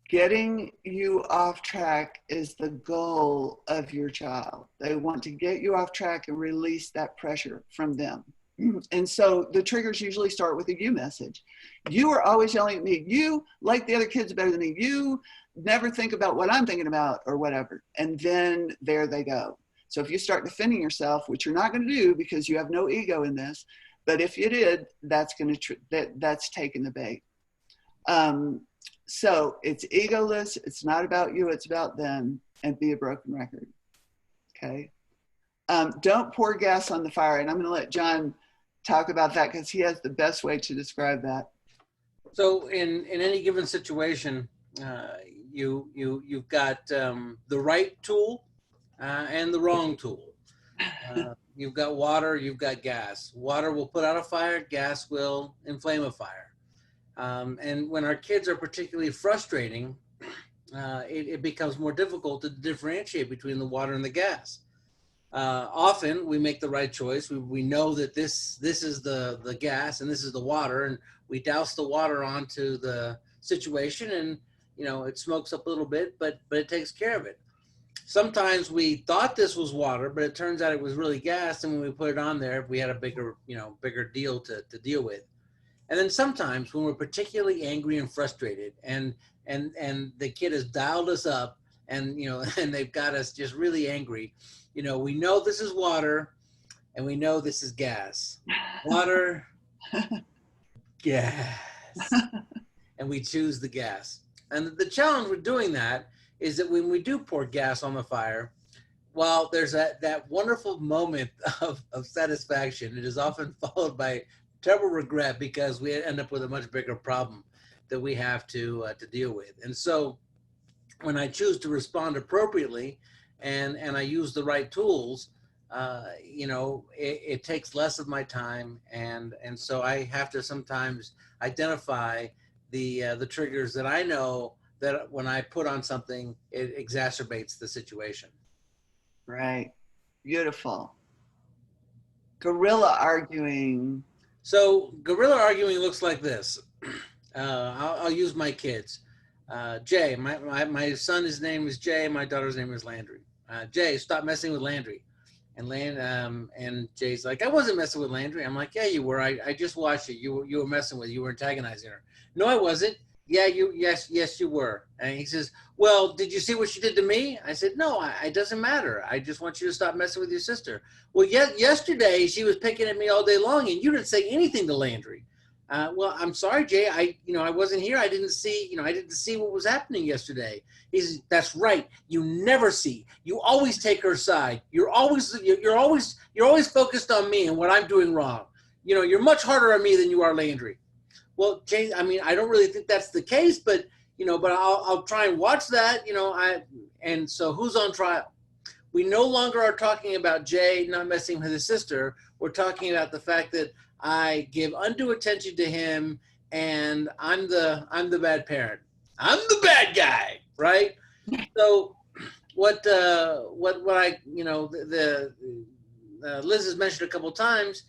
Getting you off track is the goal of your child. They want to get you off track and release that pressure from them. And so the triggers usually start with a you message. You are always yelling at me. You like the other kids better than me. You never think about what I'm thinking about or whatever. And then there they go. So if you start defending yourself, which you're not going to do because you have no ego in this, but if you did, that's going to that's taking the bait. So it's egoless. It's not about you. It's about them, and be a broken record. Okay. Don't pour gas on the fire. And I'm going to let John talk about that because he has the best way to describe that. So in any given situation, you've got the right tool and the wrong tool. You've got water, you've got gas. Water will put out a fire, gas will inflame a fire. And when our kids are particularly frustrating, it becomes more difficult to differentiate between the water and the gas. Often we make the right choice. We know that this is the gas and this is the water, and we douse the water onto the situation, and it smokes up a little bit, but it takes care of it. Sometimes we thought this was water, but it turns out it was really gas, and when we put it on there, we had a bigger deal to deal with. And then sometimes when we're particularly angry and frustrated, and the kid has dialed us up, and and they've got us just really angry, we know this is water, and we know this is gas. Water, gas, and we choose the gas. And the challenge with doing that is that when we do pour gas on the fire, while there's that wonderful moment of satisfaction, it is often followed by terrible regret because we end up with a much bigger problem that we have to deal with. And so when I choose to respond appropriately and I use the right tools, it takes less of my time. And so I have to sometimes identify the triggers that I know that when I put on something, it exacerbates the situation. Right. Beautiful. Guerrilla arguing. So guerrilla arguing looks like this. I'll use my kids. Jay, my son, his name is Jay. My daughter's name is Landry. Jay, stop messing with Landry. And Jay's like, I wasn't messing with Landry. I'm like, yeah, you were. I just watched it. You were messing with her. You were antagonizing her. No, I wasn't. Yeah, yes, you were. And he says, well, did you see what she did to me? I said, no, it doesn't matter. I just want you to stop messing with your sister. Well, yesterday she was picking at me all day long, and you didn't say anything to Landry. Well, I'm sorry, Jay. I wasn't here. I didn't see what was happening yesterday. He says, that's right. You never see. You always take her side. You're always focused on me and what I'm doing wrong. You're much harder on me than you are Landry. Well, Jay, I don't really think that's the case, but I'll try and watch that. And so who's on trial? We no longer are talking about Jay not messing with his sister. We're talking about the fact that I give undue attention to him, and I'm the bad parent. I'm the bad guy, right? So what I Liz has mentioned a couple of times.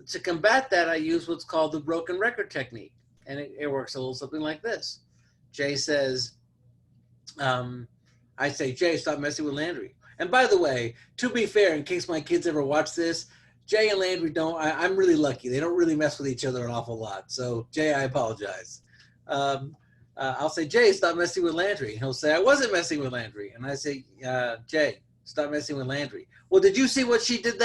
To combat that, I use what's called the broken record technique, and it works a little something like this. Jay says, I say, Jay, stop messing with Landry. And by the way, to be fair, in case my kids ever watch this, Jay and Landry I'm really lucky. They don't really mess with each other an awful lot. So Jay, I apologize. I'll say, Jay, stop messing with Landry. He'll say, I wasn't messing with Landry. And I say, Jay, stop messing with Landry. Well, did you see what she did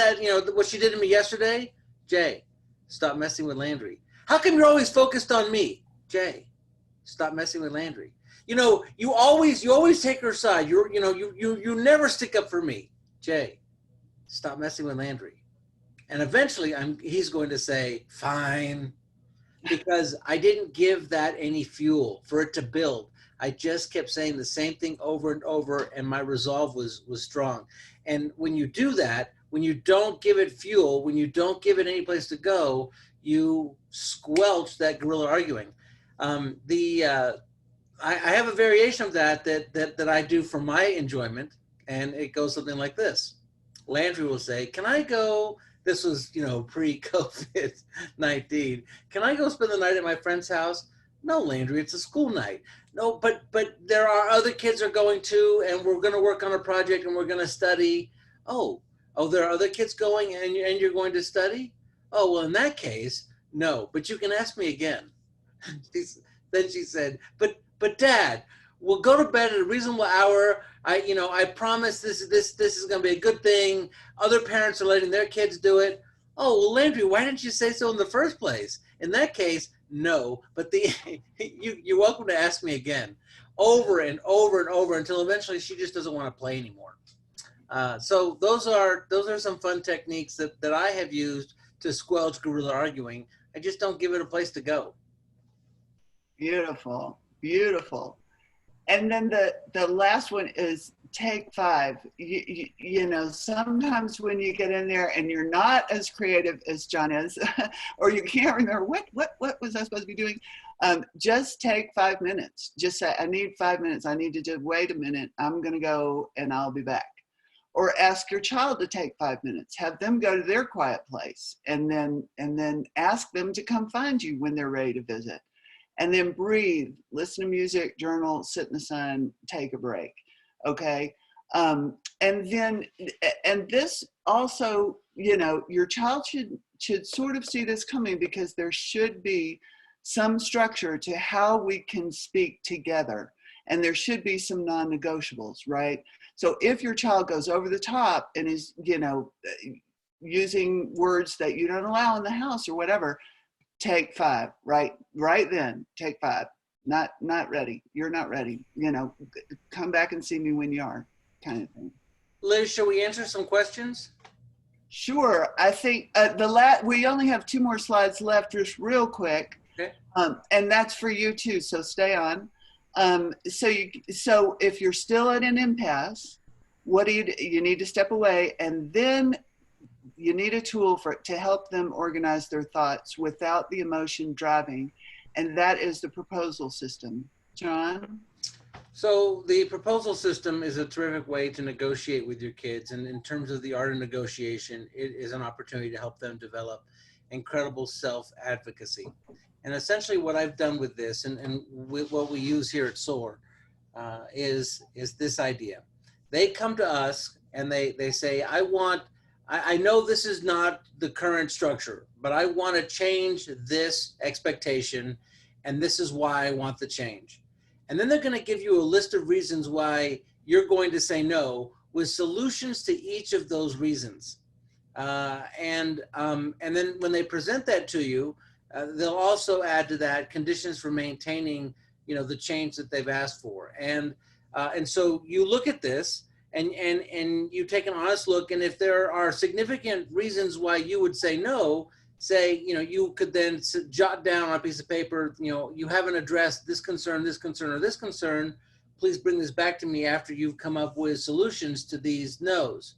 what she did to me yesterday? Jay, stop messing with Landry. How come you're always focused on me? Jay, stop messing with Landry. You always take her side. You never stick up for me. Jay, stop messing with Landry. And eventually he's going to say, fine, because I didn't give that any fuel for it to build. I just kept saying the same thing over and over, and my resolve was strong. And when you do that, when you don't give it fuel, when you don't give it any place to go, you squelch that guerrilla arguing. I have a variation of that I do for my enjoyment, and it goes something like this. Landry will say, "Can I go?" This was, pre-COVID-19. "Can I go spend the night at my friend's house?" "No, Landry, it's a school night." "No, but there are other kids are going too, and we're going to work on a project and we're going to study." Oh, there are other kids going, and you're going to study?" "Oh, well, in that case, no. But you can ask me again." Then she said, "But Dad, we'll go to bed at a reasonable hour. I promise this is going to be a good thing. Other parents are letting their kids do it." "Oh, well, Landry, why didn't you say so in the first place?" "In that case, no. But you're welcome to ask me again," over and over and over until eventually she just doesn't want to play anymore. So those are some fun techniques that I have used to squelch guerrilla arguing. I just don't give it a place to go. Beautiful, beautiful. And then the last one is take 5. Sometimes when you get in there and you're not as creative as John is, or you can't remember what was I supposed to be doing, just take 5 minutes. Just say, "I need 5 minutes. I need to just wait a minute. I'm going to go and I'll be back." Or ask your child to take 5 minutes. Have them go to their quiet place, and then ask them to come find you when they're ready to visit. And then breathe, listen to music, journal, sit in the sun, take a break. Okay. And this also, your child should sort of see this coming, because there should be some structure to how we can speak together. And there should be some non-negotiables, right? So if your child goes over the top and is, using words that you don't allow in the house or whatever, take 5, right then, take 5. Not ready. You're not ready. Come back and see me when you are, kind of thing. Liz, shall we answer some questions? Sure. I think we only have 2 more slides left, just real quick. Okay. And that's for you too, so stay on. So if you're still at an impasse, what do you need to step away, and then you need a tool to help them organize their thoughts without the emotion driving, and that is the proposal system. John? So the proposal system is a terrific way to negotiate with your kids, and in terms of the art of negotiation, it is an opportunity to help them develop incredible self-advocacy. And essentially what I've done with this, and what we use here at SOAR, is this idea. They come to us and they say, I know this is not the current structure, but I want to change this expectation, and this is why I want the change. And then they're going to give you a list of reasons why you're going to say no, with solutions to each of those reasons. And then when they present that to you, they'll also add to that conditions for maintaining, the change that they've asked for. And so you look at this, and you take an honest look, and if there are significant reasons why you would say no, you could then jot down on a piece of paper, you haven't addressed this concern, or this concern. Please bring this back to me after you've come up with solutions to these no's.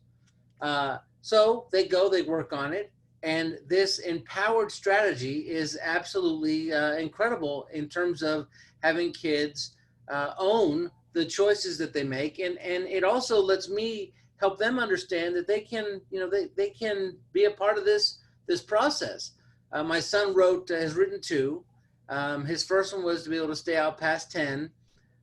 So they work on it. And this empowered strategy is absolutely incredible in terms of having kids own the choices that they make, and it also lets me help them understand that they can, they can be a part of this process. My son has written 2. His first one was to be able to stay out past 10,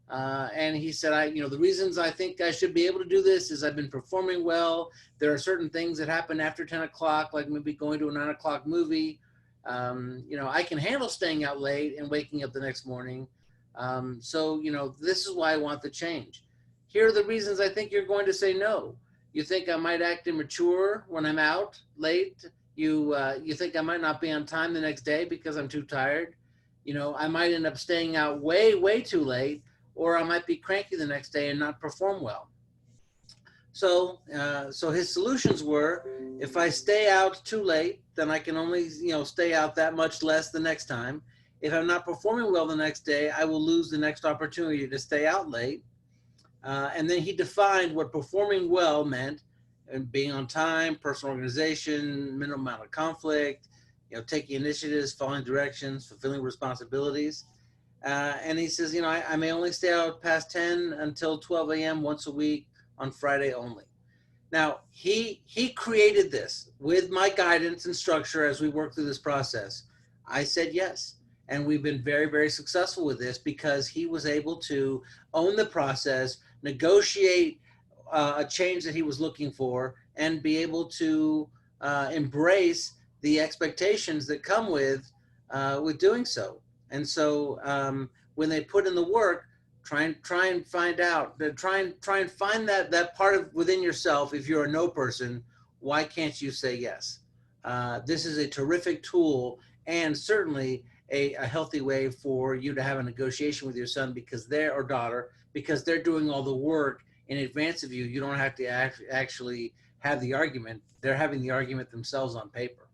and he said, the reasons I think I should be able to do this is I've been performing well. There are certain things that happen after 10 o'clock, like maybe going to a 9 o'clock movie. I can handle staying out late and waking up the next morning. So this is why I want the change. Here are the reasons I think you're going to say no. You think I might act immature when I'm out late. You think I might not be on time the next day because I'm too tired. I might end up staying out way too late, or I might be cranky the next day and not perform well. So his solutions were, if I stay out too late, then I can only stay out that much less the next time. If I'm not performing well the next day, I will lose the next opportunity to stay out late. And then he defined what performing well meant, and being on time, personal organization, minimum amount of conflict, taking initiatives, following directions, fulfilling responsibilities. And he says, I may only stay out past 10 until 12 a.m. once a week on Friday only. Now, he created this with my guidance and structure as we work through this process. I said yes. And we've been very, very successful with this because he was able to own the process, negotiate a change that he was looking for, and be able to embrace the expectations that come with doing so. And so when they put in the work, try and find out, try and find that part of within yourself. If you're a no person, why can't you say yes? This is a terrific tool, and certainly a healthy way for you to have a negotiation with your son because they're or daughter, because they're doing all the work in advance of you. You don't have to actually have the argument. They're having the argument themselves on paper.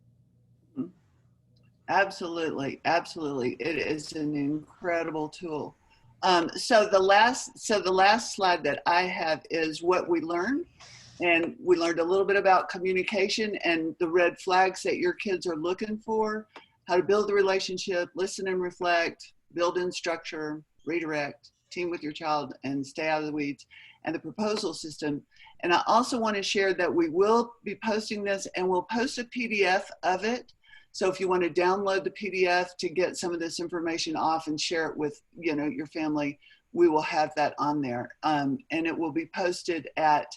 Absolutely, absolutely. It is an incredible tool. So the last slide that I have is what we learned. And we learned a little bit about communication and the red flags that your kids are looking for, how to build the relationship, listen and reflect, build in structure, redirect, team with your child, and stay out of the weeds, and the proposal system. And I also want to share that we will be posting this, and we'll post a PDF of it. So if you want to download the PDF to get some of this information off and share it with your family, we will have that on there. And it will be posted at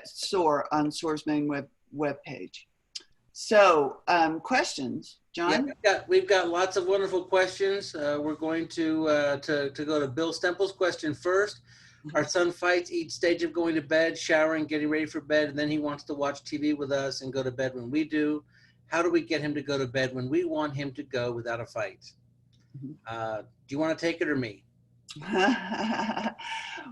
SOAR on SOAR's main web page. So questions, John? Yeah, we've got lots of wonderful questions. We're going to go to Bill Stemple's question first. Our son fights each stage of going to bed, showering, getting ready for bed, and then he wants to watch TV with us and go to bed when we do. How do we get him to go to bed when we want him to go without a fight? Do you want to take it or me?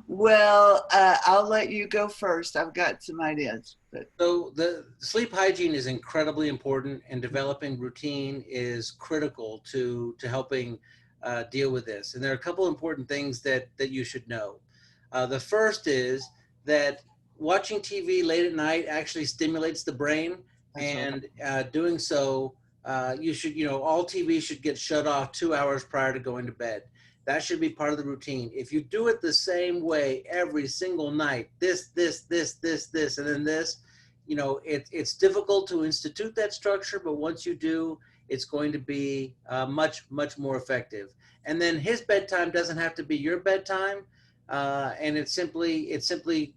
Well, I'll let you go first. I've got some ideas. So the sleep hygiene is incredibly important, and developing routine is critical to helping deal with this. And there are a couple important things that you should know. The first is that watching TV late at night actually stimulates the brain, and doing so, you should, all TV should get shut off 2 hours prior to going to bed. That should be part of the routine. If you do it the same way every single night, this, and then this, it's difficult to institute that structure, but once you do, it's going to be much, much more effective. And then his bedtime doesn't have to be your bedtime. And it's simply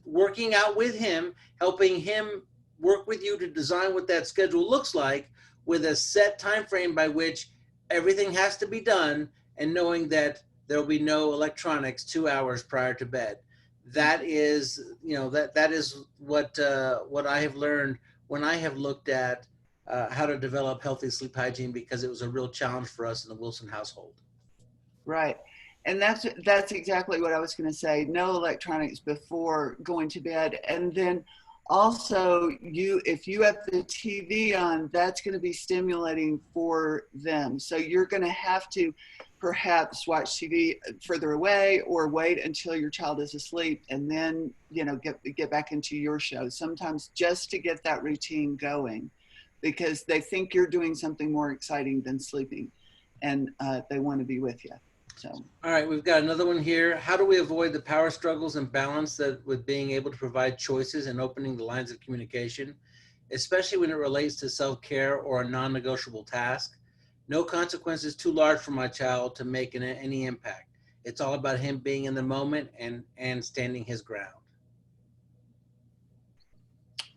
working out with him, helping him work with you to design what that schedule looks like with a set time frame by which everything has to be done, and knowing that there will be no electronics 2 hours prior to bed. That is, that is what I have learned when I have looked at how to develop healthy sleep hygiene, because it was a real challenge for us in the Wilson household. Right. And that's exactly what I was going to say. No electronics before going to bed. And then also, if you have the TV on, that's going to be stimulating for them. So you're going to have to perhaps watch TV further away, or wait until your child is asleep and then, get back into your show. Sometimes just to get that routine going, because they think you're doing something more exciting than sleeping, and they want to be with you. So. All right, we've got another one here. How do we avoid the power struggles and balance that with being able to provide choices and opening the lines of communication, especially when it relates to self-care or a non-negotiable task? No consequence is too large for my child to make any impact. It's all about him being in the moment and standing his ground.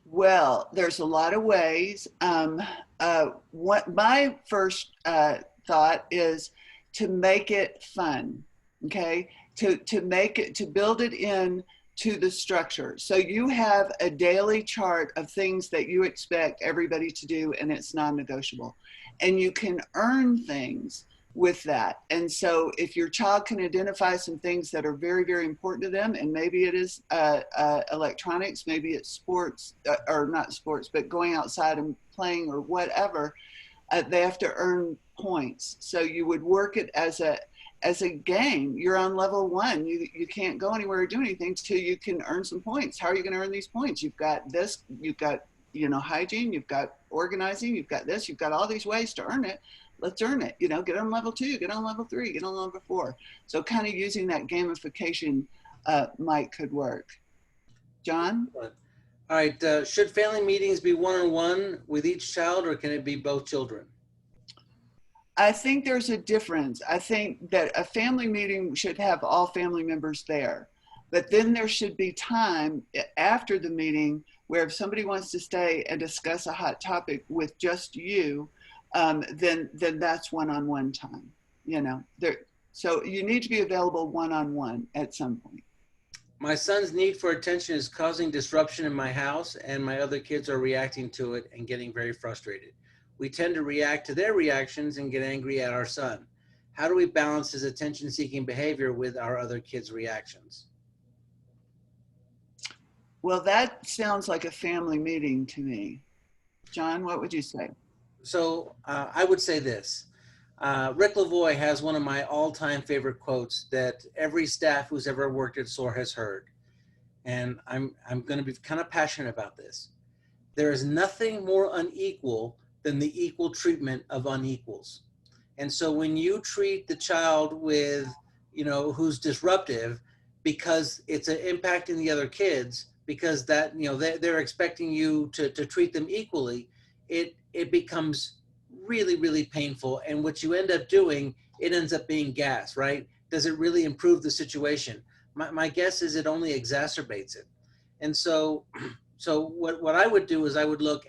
Well, there's a lot of ways. What my first thought is to make it fun, okay? To build it in to the structure. So you have a daily chart of things that you expect everybody to do, and it's non-negotiable. And you can earn things with that. And so if your child can identify some things that are very, very important to them, and maybe it is electronics, maybe it's sports, or not sports, but going outside and playing or whatever, they have to earn points. So you would work it as as a game. You're on level 1. You can't go anywhere or do anything till you can earn some points. How are you going to earn these points? You've got this, you've got, hygiene, you've got organizing, you've got this, you've got all these ways to earn it. Let's earn it. Get on level 2, get on level 3, get on level 4. So kind of using that gamification could work. John? All right. Should family meetings be one-on-one with each child, or can it be both children? I think there's a difference. I think that a family meeting should have all family members there. But then there should be time after the meeting where if somebody wants to stay and discuss a hot topic with just you, then that's one-on-one time. So you need to be available one-on-one at some point. My son's need for attention is causing disruption in my house, and my other kids are reacting to it and getting very frustrated. We tend to react to their reactions and get angry at our son. How do we balance his attention-seeking behavior with our other kids' reactions? Well, that sounds like a family meeting to me. John, what would you say? So I would say this. Rick Lavoie has one of my all-time favorite quotes that every staff who's ever worked at SOAR has heard. And I'm going to be kind of passionate about this. There is nothing more unequal than the equal treatment of unequals. And so when you treat the child with, who's disruptive because it's impacting the other kids, because that, they're expecting you to treat them equally, it becomes really, really painful. And what you end up doing, it ends up being gas, right? Does it really improve the situation? My guess is it only exacerbates it. And so what I would do is I would look,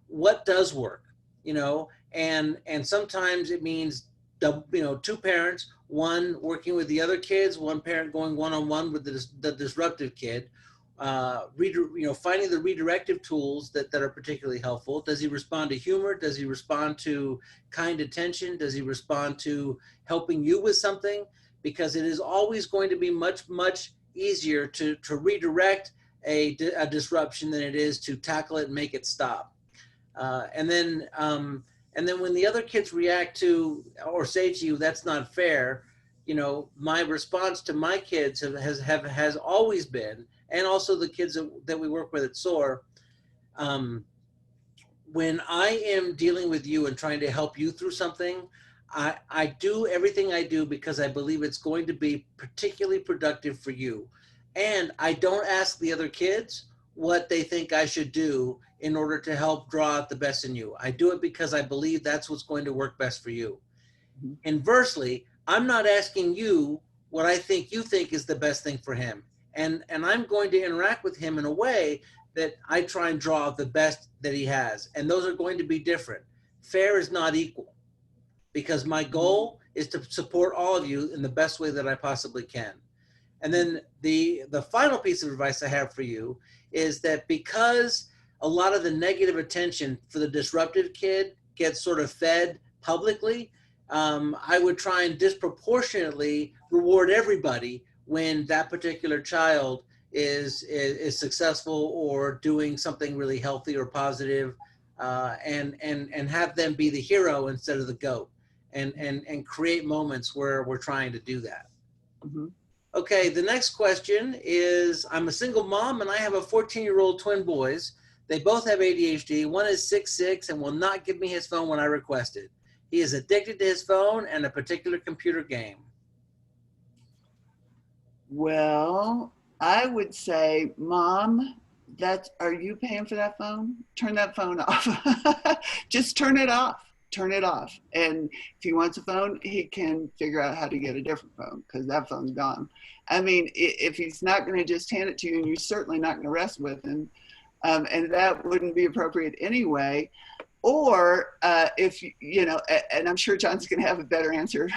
what does work, and sometimes it means, two parents, one working with the other kids, one parent going one-on-one with the disruptive kid, finding the redirective tools that are particularly helpful. Does he respond to humor? Does he respond to kind attention? Does he respond to helping you with something? Because it is always going to be much, much easier to redirect a disruption than it is to tackle it and make it stop. And then when the other kids react to or say to you, "That's not fair," my response to my kids has always been, and also the kids that we work with at SOAR, when I am dealing with you and trying to help you through something, I do everything I do because I believe it's going to be particularly productive for you. And I don't ask the other kids what they think I should do in order to help draw out the best in you. I do it because I believe that's what's going to work best for you. Mm-hmm. Inversely, I'm not asking you what I think you think is the best thing for him. And I'm going to interact with him in a way that I try and draw out the best that he has. And those are going to be different. Fair is not equal, because my goal is to support all of you in the best way that I possibly can. And then the final piece of advice I have for you is that because a lot of the negative attention for the disruptive kid gets sort of fed publicly, I would try and disproportionately reward everybody when that particular child is successful or doing something really healthy or positive, and have them be the hero instead of the goat, and create moments where we're trying to do that. Mm-hmm. Okay, the next question is, I'm a single mom and I have a 14-year-old twin boys. They both have ADHD. One is 6'6" and will not give me his phone when I request it. He is addicted to his phone and a particular computer game. Well, I would say, Mom, are you paying for that phone? Turn that phone off. Just turn it off. Turn it off. And if he wants a phone, he can figure out how to get a different phone, because that phone's gone. I mean, if he's not going to just hand it to you, and you're certainly not going to rest with him, and that wouldn't be appropriate anyway. Or if, and I'm sure John's going to have a better answer,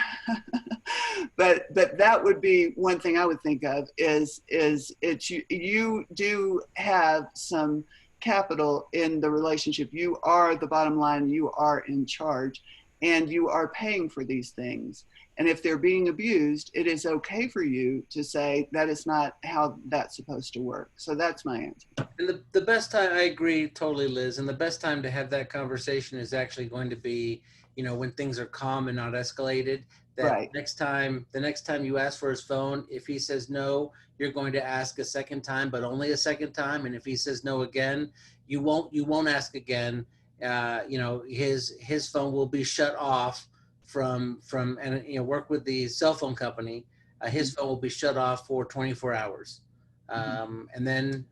but that would be one thing I would think of is you do have some capital in the relationship. You are the bottom line, you are in charge, and you are paying for these things. And if they're being abused, it is okay for you to say that is not how that's supposed to work. So that's my answer. And the best time, I agree totally, Liz, and the best time to have that conversation is actually going to be, when things are calm and not escalated. that Right. the next time you ask for his phone, if he says no, you're going to ask a second time, but only a second time. And if he says no again, you won't ask again. You know, his phone will be shut off from and you know, work with the cell phone company. His phone will be shut off for 24 hours. Mhm. And then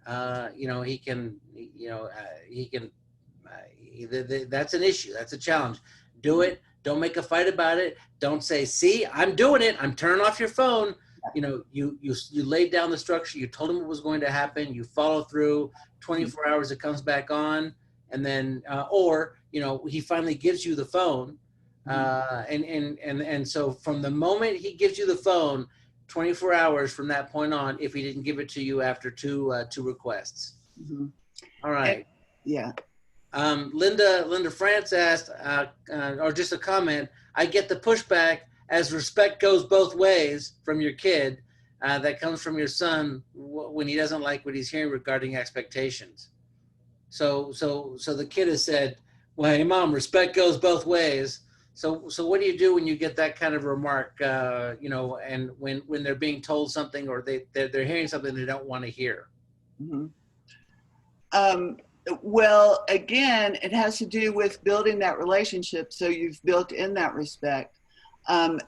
you know, he can that's an issue. That's a challenge. Do it. Don't make a fight about it. Don't say, "See, I'm doing it. I'm turning off your phone." You know, you laid down the structure. You told him what was going to happen. You follow through. Mhm. 24 hours, it comes back on, and then or you know, he finally gives you the phone, Mhm. and so from the moment he gives you the phone, 24 hours from that point on, if he didn't give it to you after two requests. Mhm. All And right. yeah. Linda France asked, or just a comment, I get the pushback as respect goes both ways from your kid that comes from your son when he doesn't like what he's hearing regarding expectations. So the kid has said, well, hey, mom, respect goes both ways. So what do you do when you get that kind of remark, you know, and when they're being told something or they're hearing something they don't want to hear? Mhm. Um, well, again, it has to do with building that relationship. So you've built in that respect, and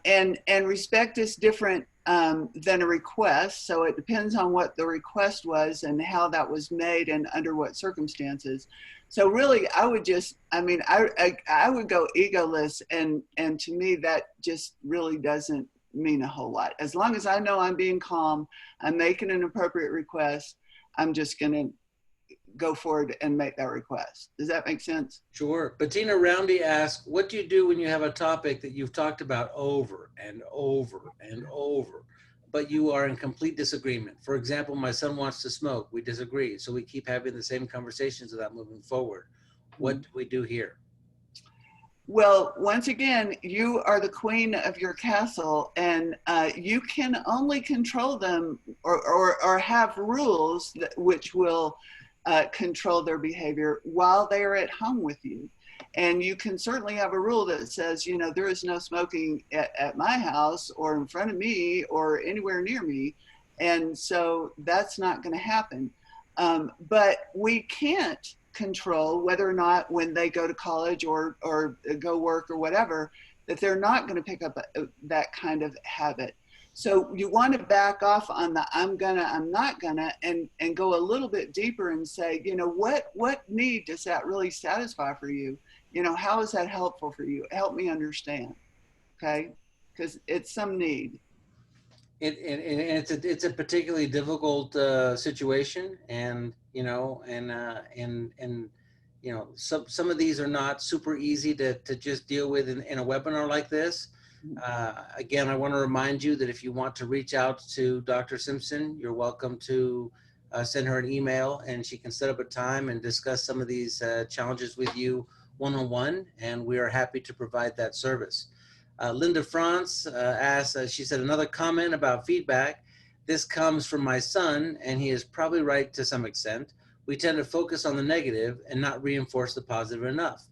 respect is different than a request. So it depends on what the request was and how that was made and under what circumstances. So really, I would just, I mean, I would go egoless, and to me that just really doesn't mean a whole lot. As long as I know I'm being calm, I'm making an appropriate request, I'm just going to go forward and make that request. Does that make sense? Sure. Bettina Roundy asks, what do you do when you have a topic that you've talked about over and over and over, but you are in complete disagreement? For example, my son wants to smoke. We disagree. So we keep having the same conversations without moving forward. What do we do here? Well, once again, you are the queen of your castle, and you can only control them or have rules which will control their behavior while they are at home with you. And you can certainly have a rule that says, you know, there is no smoking at my house or in front of me or anywhere near me. And so that's not going to happen. But we can't control whether or not when they go to college or go work or whatever, that they're not going to pick up that kind of habit. So you want to back off on the I'm gonna, I'm not gonna, and go a little bit deeper and say, you know, what need does that really satisfy for you? You know, how is that helpful for you? Help me understand, okay? Because it's some need. It's a particularly difficult situation, and you know, and you know, some of these are not super easy to just deal with in a webinar like this. Again, I want to remind you that if you want to reach out to Dr. Simpson, you're welcome to send her an email, and she can set up a time and discuss some of these challenges with you one-on-one, and we are happy to provide that service. Linda France asked, she said, another comment about feedback. This comes from my son, and he is probably right to some extent. We tend to focus on the negative and not reinforce the positive enough.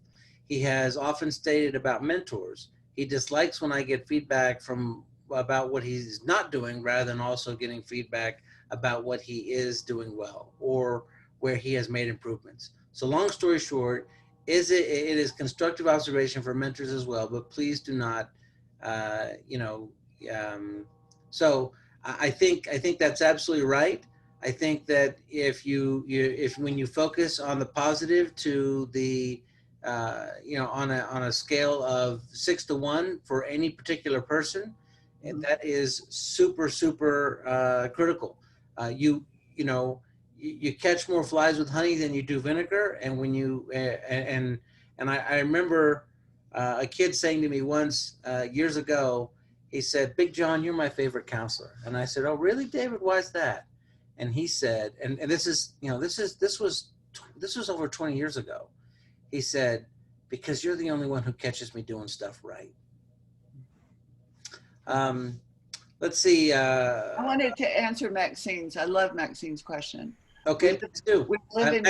He has often stated about mentors. He dislikes when I get feedback from about what he's not doing rather than also getting feedback about what he is doing well or where he has made improvements. So long story short, it is constructive observation for mentors as well, but please do not, you know, um, so I think that's absolutely right. I think that if when you focus on the positive to the you know, on a scale of 6 to 1 for any particular person, Mhm. that is super critical. You know, you catch more flies with honey than you do vinegar, and when you and I remember a kid saying to me once years ago, he said, "Big John, you're my favorite counselor," and I said, "Oh, really, David? Why is that?" And he said, and this is, you know, this was over 20 years ago. He said, because you're the only one who catches me doing stuff right. Um, let's see. I wanted to answer Maxine's. I love Maxine's question. Okay, We live, please do. we live in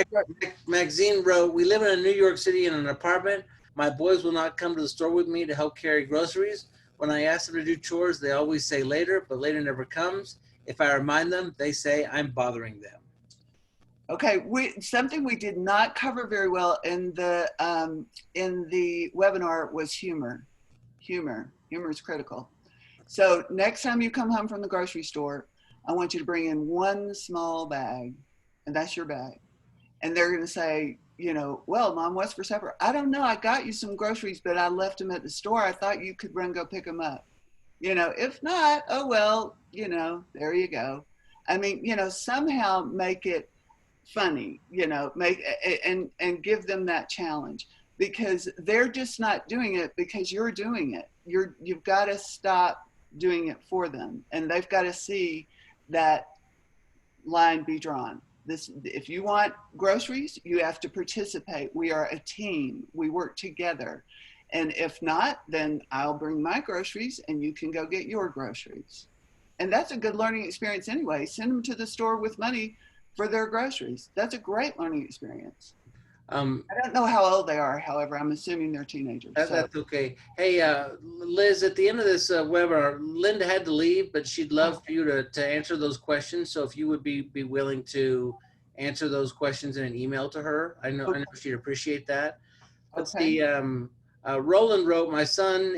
Maxine wrote, we live in New York City in an apartment. My boys will not come to the store with me to help carry groceries. When I ask them to do chores, they always say later, but later never comes. If I remind them, they say I'm bothering them. Okay, something we did not cover very well in the webinar was humor. Humor is critical. So next time you come home from the grocery store, I want you to bring in one small bag, and that's your bag. And they're going to say, you know, well, Mom, what's for supper? I don't know. I got you some groceries, but I left them at the store. I thought you could run go pick them up. You know, if not, oh well, you know, there you go. I mean, you know, somehow make it funny, you know, and give them that challenge, because they're just not doing it because you're doing it. You've got to stop doing it for them, and they've got to see that line be drawn. If you want groceries, you have to participate. We are a team. We work together. And if not, then I'll bring my groceries and you can go get your groceries. And that's a good learning experience anyway. Send them to the store with money for their groceries. That's a great learning experience. I don't know how old they are, however, I'm assuming they're teenagers. That's okay. Hey, Liz, at the end of this webinar, Linda had to leave, but she'd love for you to answer those questions. So if you would be willing to answer those questions in an email to her, I know she'd appreciate that. Let's see. Roland wrote, my son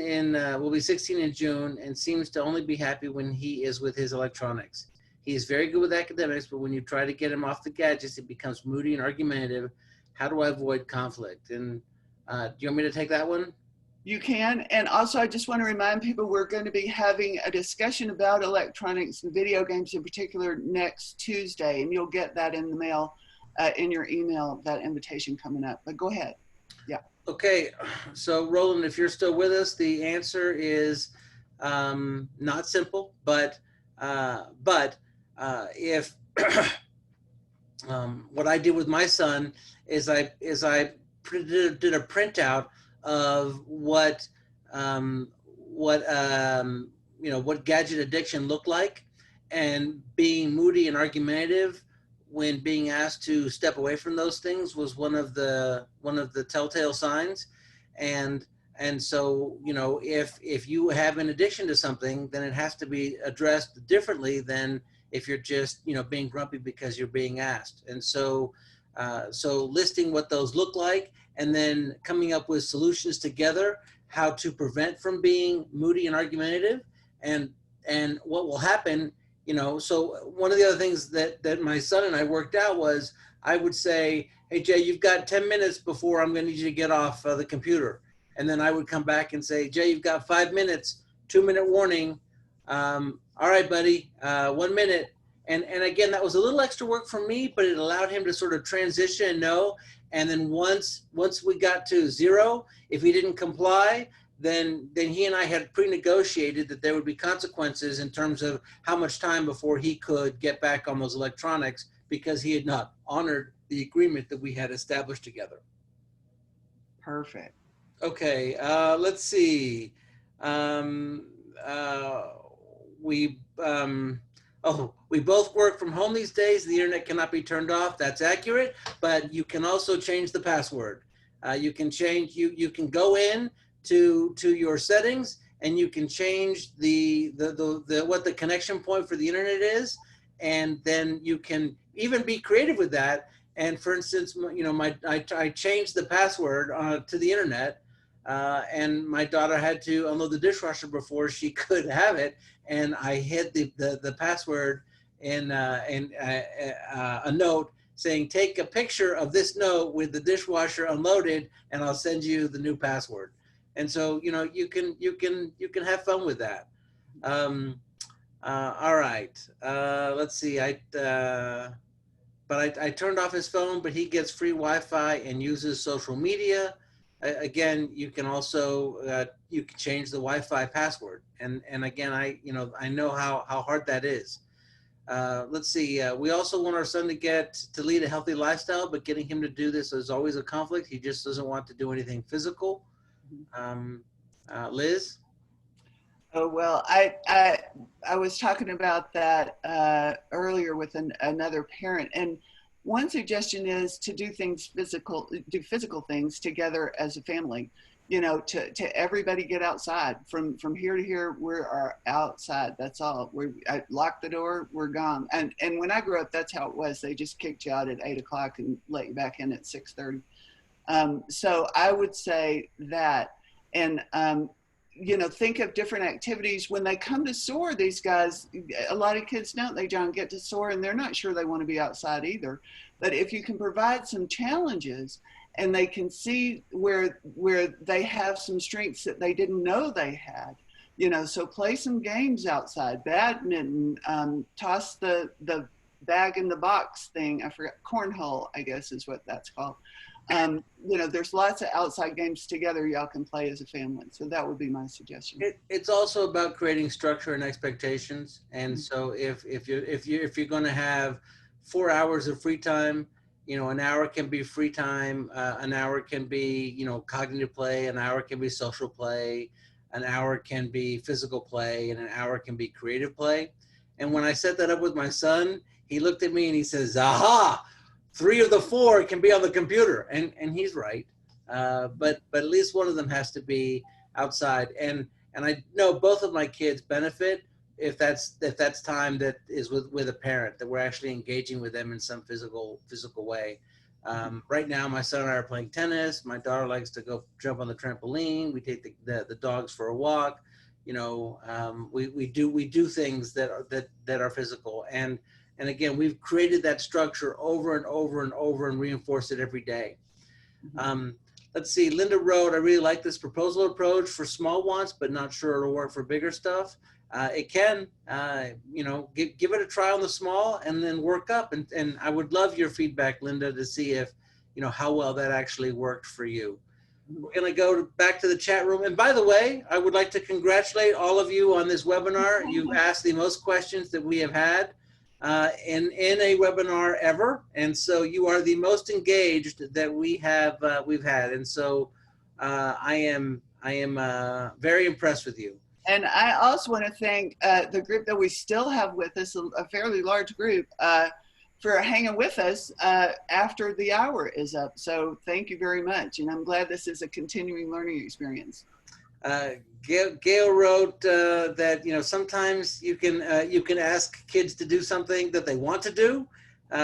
will be 16 in June and seems to only be happy when he is with his electronics. He is very good with academics, but when you try to get him off the gadgets, it becomes moody and argumentative. How do I avoid conflict? And do you want me to take that one? You can. And also, I just want to remind people we're going to be having a discussion about electronics and video games in particular next Tuesday, and you'll get that in the mail, in your email, that invitation coming up. But go ahead. Yeah. Okay. So Roland, if you're still with us, the answer is not simple, but if what I did with my son is I did a printout of what gadget addiction looked like, and being moody and argumentative when being asked to step away from those things was one of the telltale signs. And so, you know, if you have an addiction to something, then it has to be addressed differently than if you're just, you know, being grumpy because you're being asked. And so, so listing what those look like and then coming up with solutions together, how to prevent from being moody and argumentative, and what will happen, you know. So one of the other things that my son and I worked out was, I would say, hey, Jay, you've got 10 minutes before I'm going to need you to get off the computer. And then I would come back and say, Jay, you've got 5 minutes, 2-minute warning. All right, buddy, 1 minute. And again, that was a little extra work for me, but it allowed him to sort of transition and know. And then once we got to 0, if he didn't comply, then he and I had pre-negotiated that there would be consequences in terms of how much time before he could get back on those electronics, because he had not honored the agreement that we had established together. Perfect. Okay, let's see. We both work from home these days. The internet cannot be turned off. That's accurate, but you can also change the password. You can change. You can go in to your settings, and you can change what the connection point for the internet is, and then you can even be creative with that. And for instance, you know, I changed the password to the internet, and my daughter had to unload the dishwasher before she could have it, and I hid the password in a note saying, take a picture of this note with the dishwasher unloaded, and I'll send you the new password. And so, you know, you can have fun with that. All right, let's see. But I turned off his phone, but he gets free Wi-Fi and uses social media. Again, you can also you can change the Wi-Fi password, and again, I know how hard that is. Let's see. We also want our son to lead a healthy lifestyle, but getting him to do this is always a conflict. He just doesn't want to do anything physical. Liz? Oh, well, I was talking about that earlier with another parent, and one suggestion is to do physical things together as a family. to everybody get outside. From here to here, we are outside. That's all. I lock the door, we're gone. And when I grew up, that's how it was. They just kicked you out at 8 o'clock and let you back in at 6:30. So I would say that, and think of different activities. When they come to SOAR, these guys, a lot of kids don't they, John, get to SOAR and they're not sure they want to be outside either. But if you can provide some challenges and they can see where they have some strengths that they didn't know they had, so play some games outside, badminton, toss the bag in the box thing. I forgot, cornhole, I guess is what that's called. There's lots of outside games together y'all can play as a family. So that would be my suggestion. It's also about creating structure and expectations. And so if you're going to have 4 hours of free time, an hour can be free time, an hour can be, cognitive play, an hour can be social play, an hour can be physical play, and an hour can be creative play. And when I set that up with my son, he looked at me and he says, aha, 3 of the 4 can be on the computer. And he's right. But at least one of them has to be outside. And I know both of my kids benefit if that's time that is with a parent, that we're actually engaging with them in some physical way. Right now, my son and I are playing tennis. My daughter likes to go jump on the trampoline. We take the dogs for a walk. We do things that are physical. And again, we've created that structure over and over and over and reinforced it every day. Let's see, Linda wrote, I really like this proposal approach for small wants, but not sure it'll work for bigger stuff. It can, give it a try on the small and then work up. And I would love your feedback, Linda, to see if, how well that actually worked for you. We're going to go back to the chat room. And by the way, I would like to congratulate all of you on this webinar. You've asked the most questions that we have had in a webinar ever. And so you are the most engaged that we've had. And so I am very impressed with you. And I also want to thank the group that we still have with us, a fairly large group, for hanging with us after the hour is up. So thank you very much. And I'm glad this is a continuing learning experience. Gail wrote that, sometimes you can ask kids to do something that they want to do.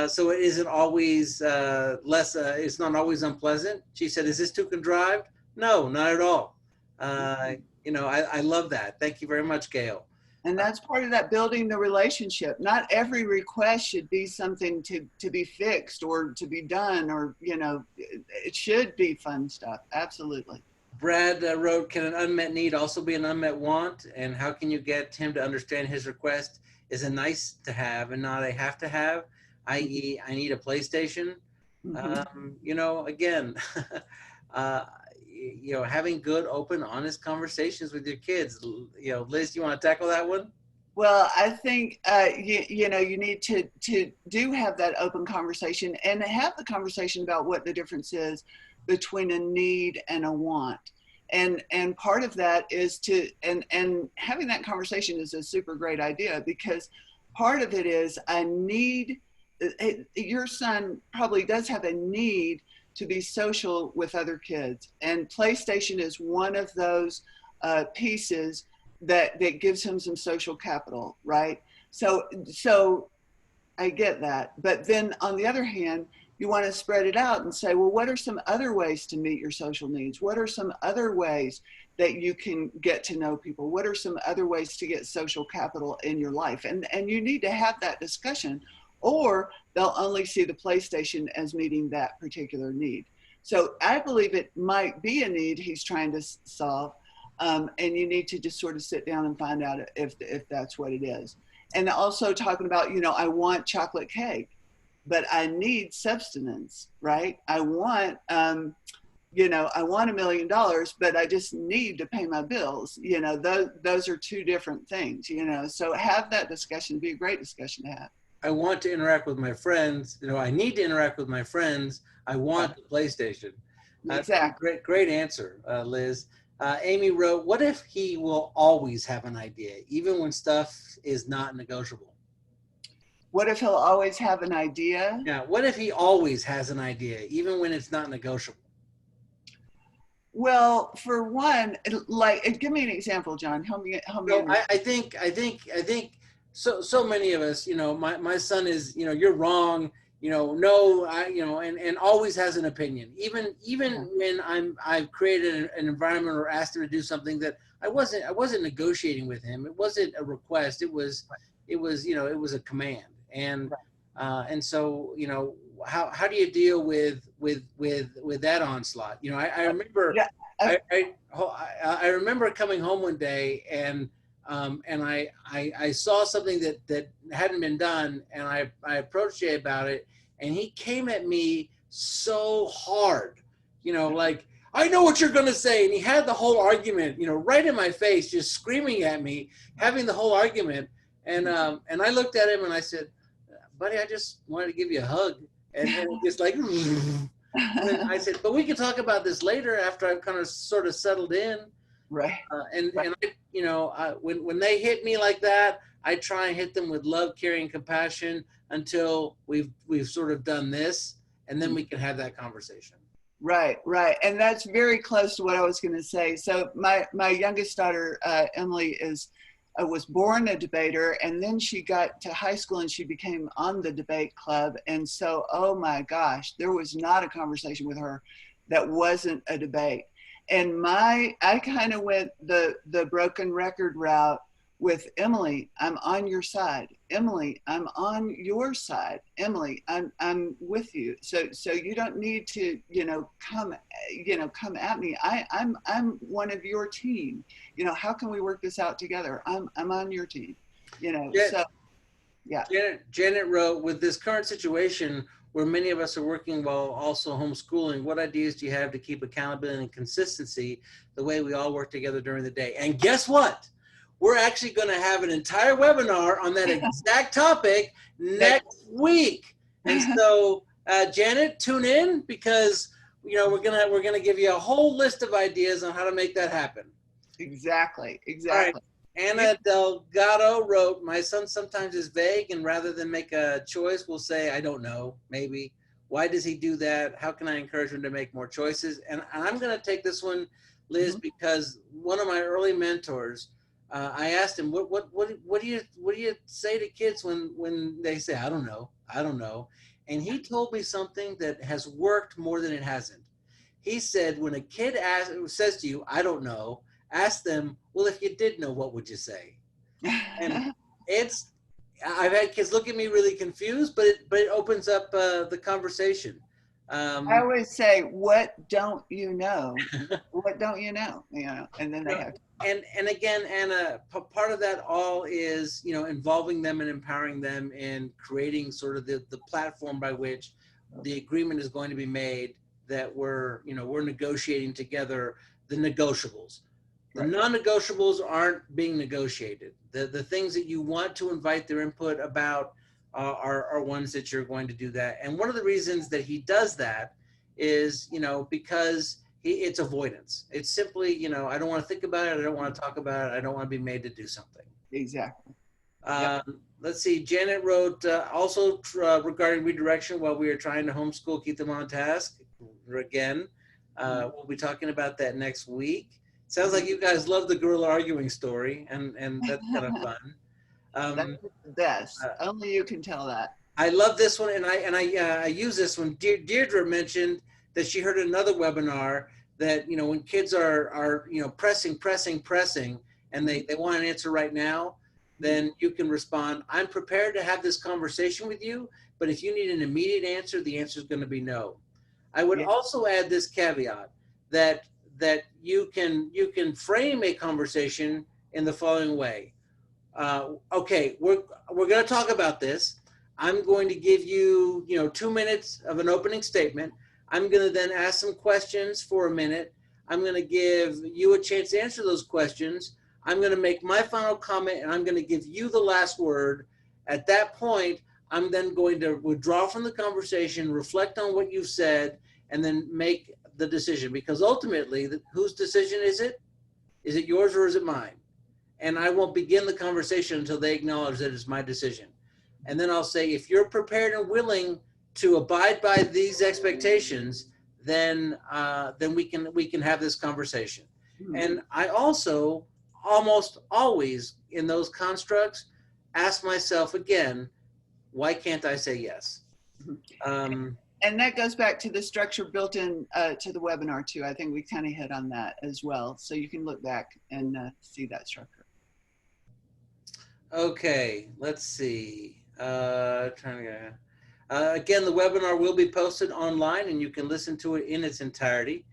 So it isn't always it's not always unpleasant. She said, is this too contrived? No, not at all. I love that. Thank you very much, Gail. And that's part of that building the relationship. Not every request should be something to be fixed or to be done, or, it should be fun stuff. Absolutely. Brad wrote, can an unmet need also be an unmet want? And how can you get him to understand his request is a nice to have and not a have to have, i.e. I need a PlayStation. Again, having good, open, honest conversations with your kids. Liz, you want to tackle that one? Well, I think, you need to do have that open conversation and have the conversation about what the difference is between a need and a want. And part of that is and having that conversation is a super great idea, because part of it is a need. Your son probably does have a need to be social with other kids, and PlayStation is one of those pieces that gives him some social capital, right? So I get that. But then on the other hand, you want to spread it out and say, well, what are some other ways to meet your social needs? What are some other ways that you can get to know people? What are some other ways to get social capital in your life? And you need to have that discussion, or they'll only see the PlayStation as meeting that particular need. So I believe it might be a need he's trying to solve. And you need to just sort of sit down and find out if that's what it is. And also talking about, I want chocolate cake, but I need substance, right? I want, I want $1 million, but I just need to pay my bills. Those are two different things, so have that discussion. It'd be a great discussion to have. I want to interact with my friends. I need to interact with my friends. I want the PlayStation. Exactly. Great answer, Liz. Amy wrote, what if he will always have an idea, even when stuff is not negotiable? What if he'll always have an idea? Yeah. What if he always has an idea, even when it's not negotiable? Well, for one, like, give me an example, John. Help me So understand. I think so many of us, my son is, you're wrong, no, and always has an opinion. Even when I've created an environment or asked him to do something that I wasn't negotiating with him. It wasn't a request. It was a command. And so, how do you deal with that onslaught? I remember Yeah. Uh, I remember coming home one day and I saw something that hadn't been done, and I approached Jay about it, and he came at me so hard, like, I know what you're going to say. And he had the whole argument, right in my face, just screaming at me, having the whole argument. And I looked at him and I said, buddy, I just wanted to give you a hug. And just like, and I said, but we can talk about this later after I've kind of sort of settled in. right. And Right. and when they hit me like that, I try and hit them with love, care, and compassion until we've sort of done this, and then we can have that conversation. Right, right, and that's very close to what I was going to say. So my youngest daughter, Emily, was born a debater, and then she got to high school and she became on the debate club. And so, oh my gosh, there was not a conversation with her that wasn't a debate. And I kind of went the broken record route with Emily. I'm on your side. Emily, I'm on your side. Emily, I'm with you. So you don't need to, come at me. I'm one of your team. How can we work this out together? I'm on your team. So yeah. Janet wrote, with this current situation where many of us are working while also homeschooling, what ideas do you have to keep accountability and consistency the way we all work together during the day? And guess what? We're actually going to have an entire webinar on that exact topic next week. And so, Janet, tune in, because we're gonna give you a whole list of ideas on how to make that happen. Exactly. All right. Anna Delgado wrote, my son sometimes is vague, and rather than make a choice, will say, I don't know, maybe. Why does he do that? How can I encourage him to make more choices? And I'm going to take this one, Liz, because one of my early mentors, I asked him, what do you say to kids when they say, I don't know? And he told me something that has worked more than it hasn't. He said, when a kid says to you, I don't know, ask them, well, if you did know, what would you say? And I've had kids look at me really confused, but it opens up the conversation. I always say, what don't you know? What don't you know? And then they have to. And again, Anna, part of that all is, involving them and empowering them in creating sort of the platform by which the agreement is going to be made, that we're negotiating together the negotiables. The non-negotiables aren't being negotiated. The things that you want to invite their input about are ones that you're going to do that. And one of the reasons that he does that is, because it's avoidance. It's simply, I don't want to think about it. I don't want to talk about it. I don't want to be made to do something. Exactly. Let's see. Janet wrote also regarding redirection, while we are trying to homeschool, keep them on task. Again, we'll be talking about that next week. Sounds like you guys love the gorilla arguing story, and that's kind of fun. That's the best. Only you can tell that. I love this one, and I use this one. Deirdre mentioned that she heard another webinar that when kids are pressing, and they want an answer right now, then you can respond, I'm prepared to have this conversation with you, but if you need an immediate answer, the answer is going to be no. I would also add this caveat that you can frame a conversation in the following way. Okay, we're going to talk about this. I'm going to give you 2 minutes of an opening statement. I'm going to then ask some questions for a minute. I'm going to give you a chance to answer those questions. I'm going to make my final comment, and I'm going to give you the last word. At that point, I'm then going to withdraw from the conversation, reflect on what you've said, and then make the decision. Because ultimately, whose decision is it? Is it yours or is it mine? And I won't begin the conversation until they acknowledge that it's my decision. And then I'll say, if you're prepared and willing to abide by these expectations, then we can have this conversation. Mhm. And I also almost always in those constructs ask myself again, why can't I say yes? Mhm. Um, And that goes back to the structure built in to the webinar too. I think we kind of hit on that as well. So you can look back and see that structure. okay, let's see. Trying to. Again, the webinar will be posted online and you can listen to it in its entirety.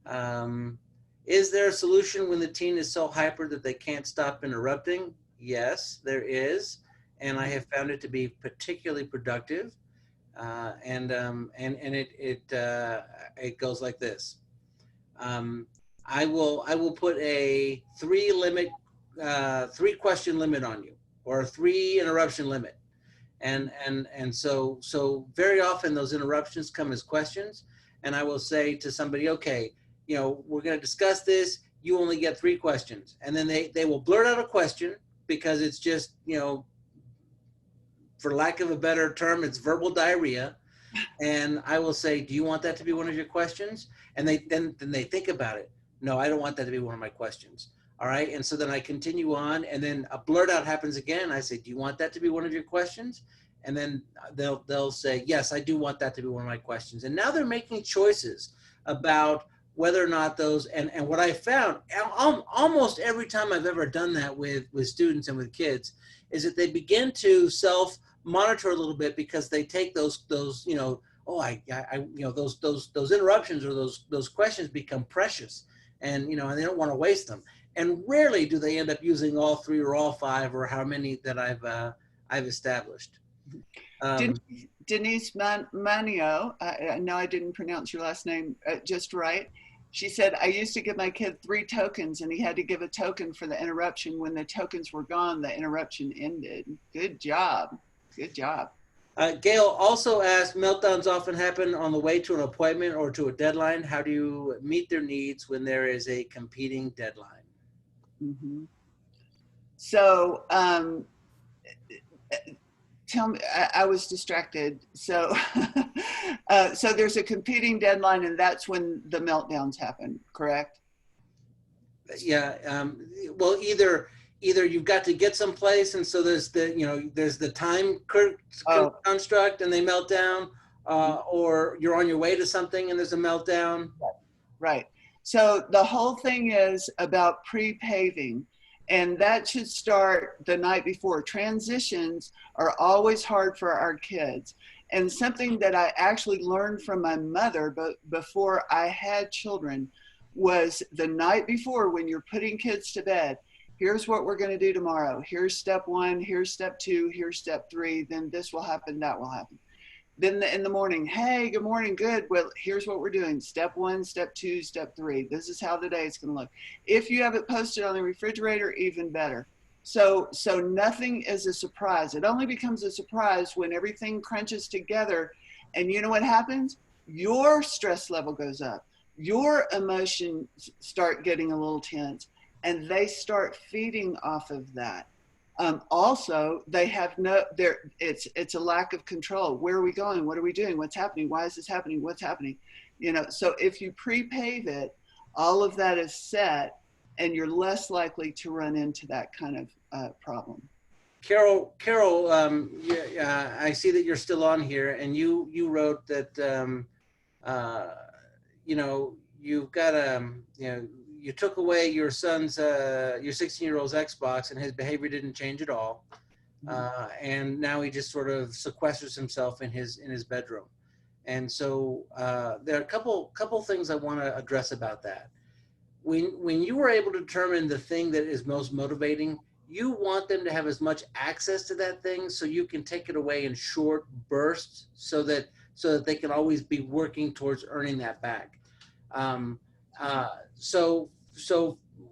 Um, is there a solution when the teen is so hyper that they can't stop interrupting? Yes, there is. And I have found it to be particularly productive. And it goes like this. Um, I will put a three question limit on you, or a 3 interruption limit, and so very often those interruptions come as questions, and I will say to somebody, okay, we're going to discuss this. You only get 3 questions, and then they will blurt out a question because it's just for lack of a better term, it's verbal diarrhea. And I will say, do you want that to be one of your questions? And then they think about it. No, I don't want that to be one of my questions. All right. And so then I continue on, and then a blurt out happens again. I say, do you want that to be one of your questions? And then they'll say, yes, I do want that to be one of my questions. And now they're making choices about whether or not those, and what I found almost every time I've ever done that with students and with kids is that they begin to self monitor a little bit, because they take those oh, those interruptions or those questions become precious, and and they don't want to waste them. And rarely do they end up using all 3 or all 5 or how many that I've established. Um, Denise Manio, I know I didn't pronounce your last name just right. She said, I used to give my kid 3 tokens and he had to give a token for the interruption. When the tokens were gone, the interruption ended. Good job. Good job. Gail also asked, meltdowns often happen on the way to an appointment or to a deadline. How do you meet their needs when there is a competing deadline? Mm-hmm. So tell me, I was distracted. So, so there's a competing deadline, and that's when the meltdowns happen, correct? Yeah. Well, either you've got to get someplace, and so there's the time construct, and they melt down, or you're on your way to something, and there's a meltdown. Right. So the whole thing is about pre-paving, and that should start the night before. Transitions are always hard for our kids. And something that I actually learned from my mother, but before I had children, was the night before, when you're putting kids to bed, here's what we're going to do tomorrow. Here's step 1, here's step 2, here's step 3, then this will happen, that will happen. Then in the morning, hey, good morning, good. Well, here's what we're doing. Step 1, step 2, step 3. This is how the day is going to look. If you have it posted on the refrigerator, even better. So nothing is a surprise. It only becomes a surprise when everything crunches together. And you know what happens? Your stress level goes up. Your emotions start getting a little tense, and they start feeding off of that. Also, they have it's a lack of control. Where are we going? What are we doing? What's happening? Why is this happening? What's happening? So if you pre-pave it, all of that is set, and you're less likely to run into that kind of problem. Carol, yeah, I see that you're still on here, and you wrote that you've got you took away your son's your 16-year-old's Xbox, and his behavior didn't change at all, and now he just sort of sequesters himself in his bedroom. And so there are a couple things I want to address about that. When you were able to determine the thing that is most motivating, you want them to have as much access to that thing so you can take it away in short bursts, so that they can always be working towards earning that back. So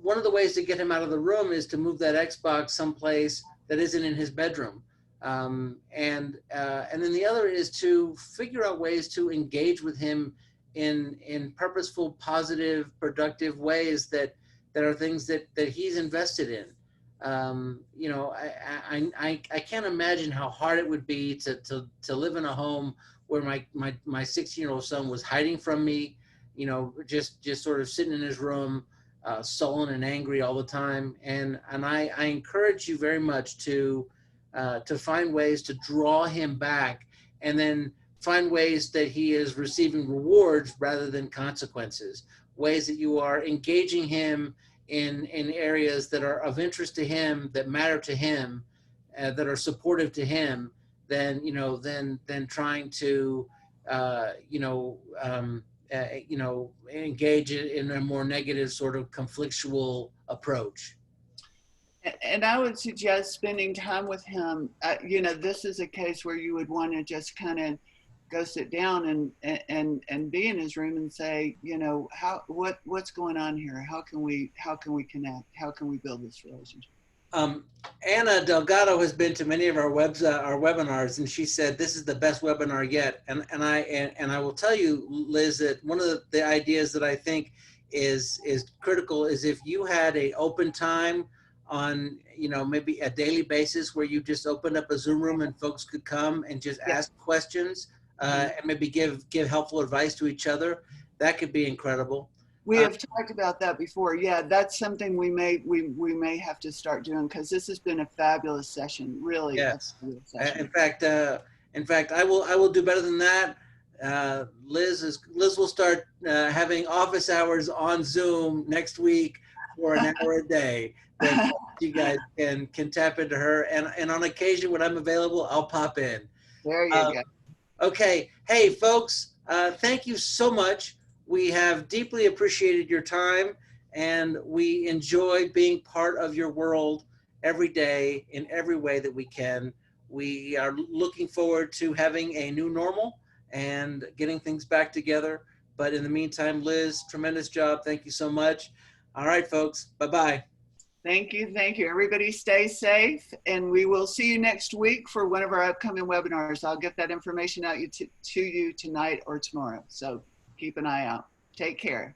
one of the ways to get him out of the room is to move that Xbox someplace that isn't in his bedroom. And then the other is to figure out ways to engage with him in purposeful, positive, productive ways that are things that he's invested in. I can't imagine how hard it would be to live in a home where my 16-year-old son was hiding from me, just sort of sitting in his room, sullen and angry all the time. And I encourage you very much to find ways to draw him back, and then find ways that he is receiving rewards rather than consequences, ways that you are engaging him in areas that are of interest to him, that matter to him, that are supportive to him, than trying to engage in a more negative sort of conflictual approach. And I would suggest spending time with him. This is a case where you would want to just kind of go sit down and be in his room and say, what's going on here? How can we connect? How can we build this relationship? Anna Delgado has been to many of our webinars, and she said this is the best webinar yet. And I will tell you, Liz, that one of the ideas that I think is critical is if you had a open time on maybe a daily basis where you just opened up a Zoom room and folks could come and just ask questions, and maybe give helpful advice to each other. That could be incredible. We have talked about that before. Yeah, that's something we may have to start doing, because this has been a fabulous session. Really. Yes. Session. In fact, I will do better than that. Liz will start having office hours on Zoom next week for an hour a day. That you guys can tap into her, and on occasion when I'm available, I'll pop in. There you go. Okay. Hey, folks, thank you so much. We have deeply appreciated your time, and we enjoy being part of your world every day in every way that we can. We are looking forward to having a new normal and getting things back together. But in the meantime, Liz, tremendous job. Thank you so much. All right, folks. Bye-bye. Thank you. Thank you. Everybody stay safe, and we will see you next week for one of our upcoming webinars. I'll get that information out to you tonight or tomorrow. So keep an eye out. Take care.